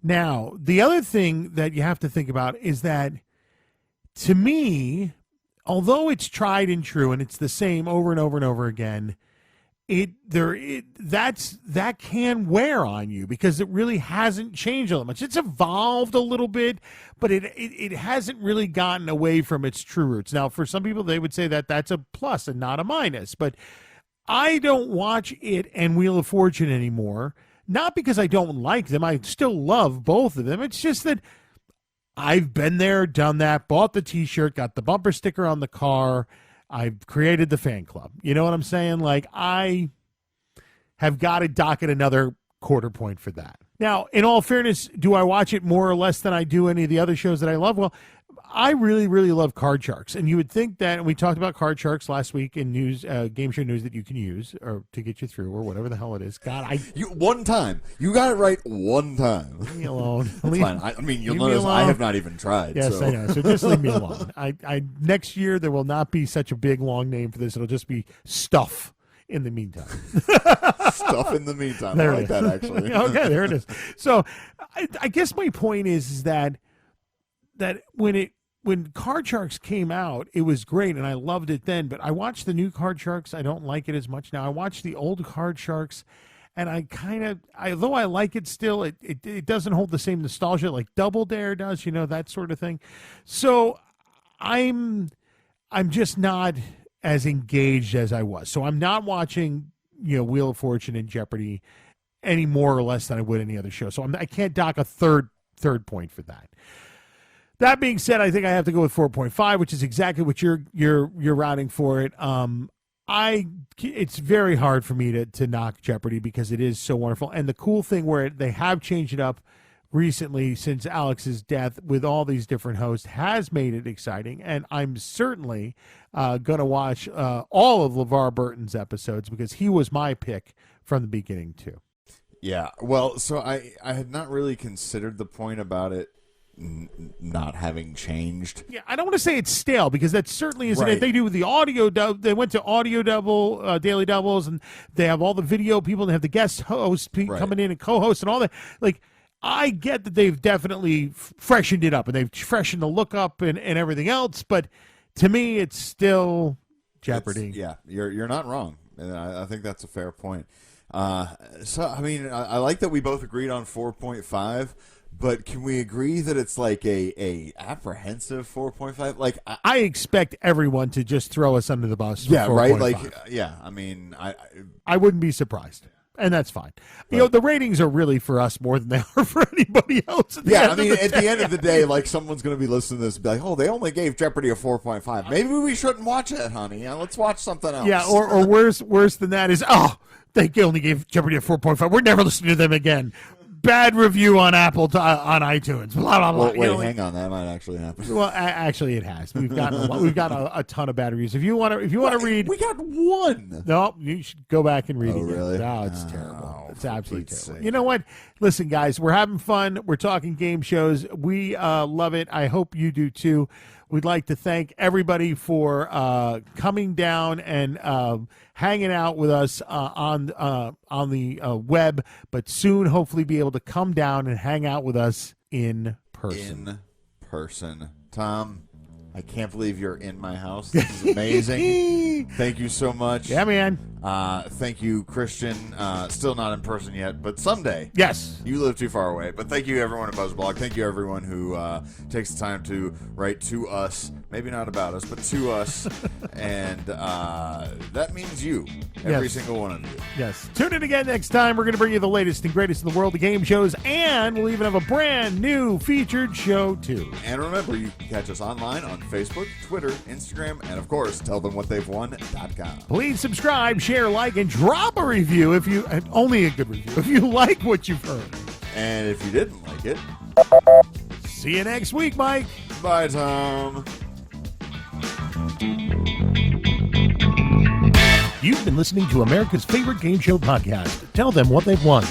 Now, the other thing that you have to think about is that, to me, although it's tried and true and it's the same over and over and over again, that can wear on you because it really hasn't changed all that much. It's evolved a little bit, but it hasn't really gotten away from its true roots. Now, for some people, they would say that that's a plus and not a minus, but I don't watch it and Wheel of Fortune anymore, not because I don't like them. I still love both of them. It's just that I've been there, done that, bought the T-shirt, got the bumper sticker on the car. I've created the fan club. You know what I'm saying? Like, I have got to dock it another quarter point for that. Now, in all fairness, do I watch it more or less than I do any of the other shows that I love? Well, I really, really love Card Sharks. And you would think that, and we talked about Card Sharks last week in news, game show news that you can use or to get you through or whatever the hell it is. God, one time. You got it right one time. Leave me alone. That's fine. I mean, you'll notice I have not even tried. Yes, so. I know. So just leave me alone. I next year there will not be such a big long name for this. It'll just be Stuff. in the meantime. Stuff in the meantime. There I it like that, is. actually. Okay, there it is. So I guess my point is that when Card Sharks came out, it was great and I loved it then. But I watched the new Card Sharks. I don't like it as much now. I watched the old Card Sharks, and although I like it still, it doesn't hold the same nostalgia like Double Dare does, that sort of thing. So I'm just not as engaged as I was. So I'm not watching, Wheel of Fortune and Jeopardy any more or less than I would any other show. So I can't dock a third point for that. That being said, I think I have to go with 4.5, which is exactly what you're routing for it. It's very hard for me to knock Jeopardy because it is so wonderful. And the cool thing where they have changed it up recently since Alex's death with all these different hosts has made it exciting. And I'm certainly going to watch all of LeVar Burton's episodes because he was my pick from the beginning too. Yeah, well, so I had not really considered the point about it not having changed. Yeah, I don't want to say it's stale because that certainly isn't Right. it. They do the audio dub. They went to audio double, daily doubles, and they have all the video people. And they have the guest hosts Right. coming in and co-hosts and all that. Like, I get that they've definitely freshened it up and they've freshened the look up and everything else. But to me, it's still Jeopardy. Yeah, you're not wrong, and I think that's a fair point. So I mean, I like that we both agreed on 4.5. But can we agree that it's like a apprehensive 4.5? Like I expect everyone to just throw us under the bus. For yeah, right. 4.5. Like yeah, I mean, I wouldn't be surprised, and that's fine. The ratings are really for us more than they are for anybody else. At the yeah. end I mean, of the at the end of the day, like someone's going to be listening to this and be like, "Oh, they only gave Jeopardy a 4.5. Maybe we shouldn't watch it, honey. Yeah, let's watch something else." Yeah, or worse than that is, they only gave Jeopardy a 4.5. We're never listening to them again. Bad review on Apple on iTunes. Blah blah blah. Wait, hang on, that might actually happen. Well, actually, it has. We've got a ton of bad reviews. If you want to read, we got one. No, you should go back and read it. Really? No, it's terrible. It's absolutely Pete's terrible. sake. You know what? Listen, guys, we're having fun. We're talking game shows. We love it. I hope you do too. We'd like to thank everybody for coming down and hanging out with us on the web, but soon hopefully be able to come down and hang out with us in person. In person. Tom, I can't believe you're in my house. This is amazing. Thank you so much. Yeah, man. Thank you, Christian. Still not in person yet, but someday. Yes. You live too far away. But thank you, everyone at BuzzBlog. Thank you, everyone who takes the time to write to us. Maybe not about us, but to us. And that means you. Every Yes. single one of you. Yes. Tune in again next time. We're going to bring you the latest and greatest in the world of game shows, and we'll even have a brand new featured show, too. And remember, you can catch us online on Facebook, Twitter, Instagram, and, of course, tellthemwhatthey'vewon.com. Please subscribe, share, like, and drop a review if you, and only a good review, if you like what you've heard. And if you didn't like it, See you next week, Mike. bye, Tom. You've been listening to America's favorite game show podcast, Tell Them What They've Won.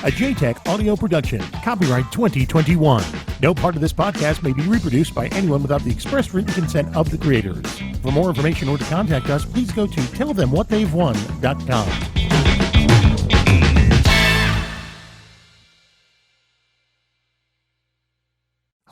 A JTech audio production. Copyright 2021. No part of this podcast may be reproduced by anyone without the express written consent of the creators. For more information or to contact us, please go to tellthemwhatthey'vewon.com.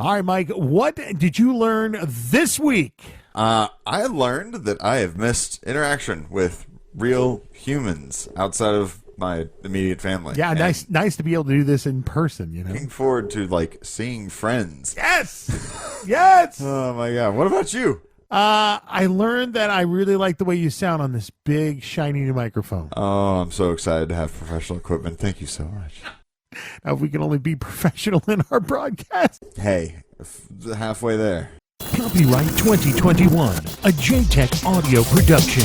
All right, Mike, what did you learn this week? I learned that I have missed interaction with real humans outside of my immediate family. Yeah, And nice to be able to do this in person, you know? looking forward to, like, seeing friends. Yes! Yes! Oh, my God. What about you? I learned that I really like the way you sound on this big, shiny new microphone. Oh, I'm so excited to have professional equipment. Thank you so much. Now, if we can only be professional in our broadcast. Hey, halfway there. Copyright 2021, a JTech audio production.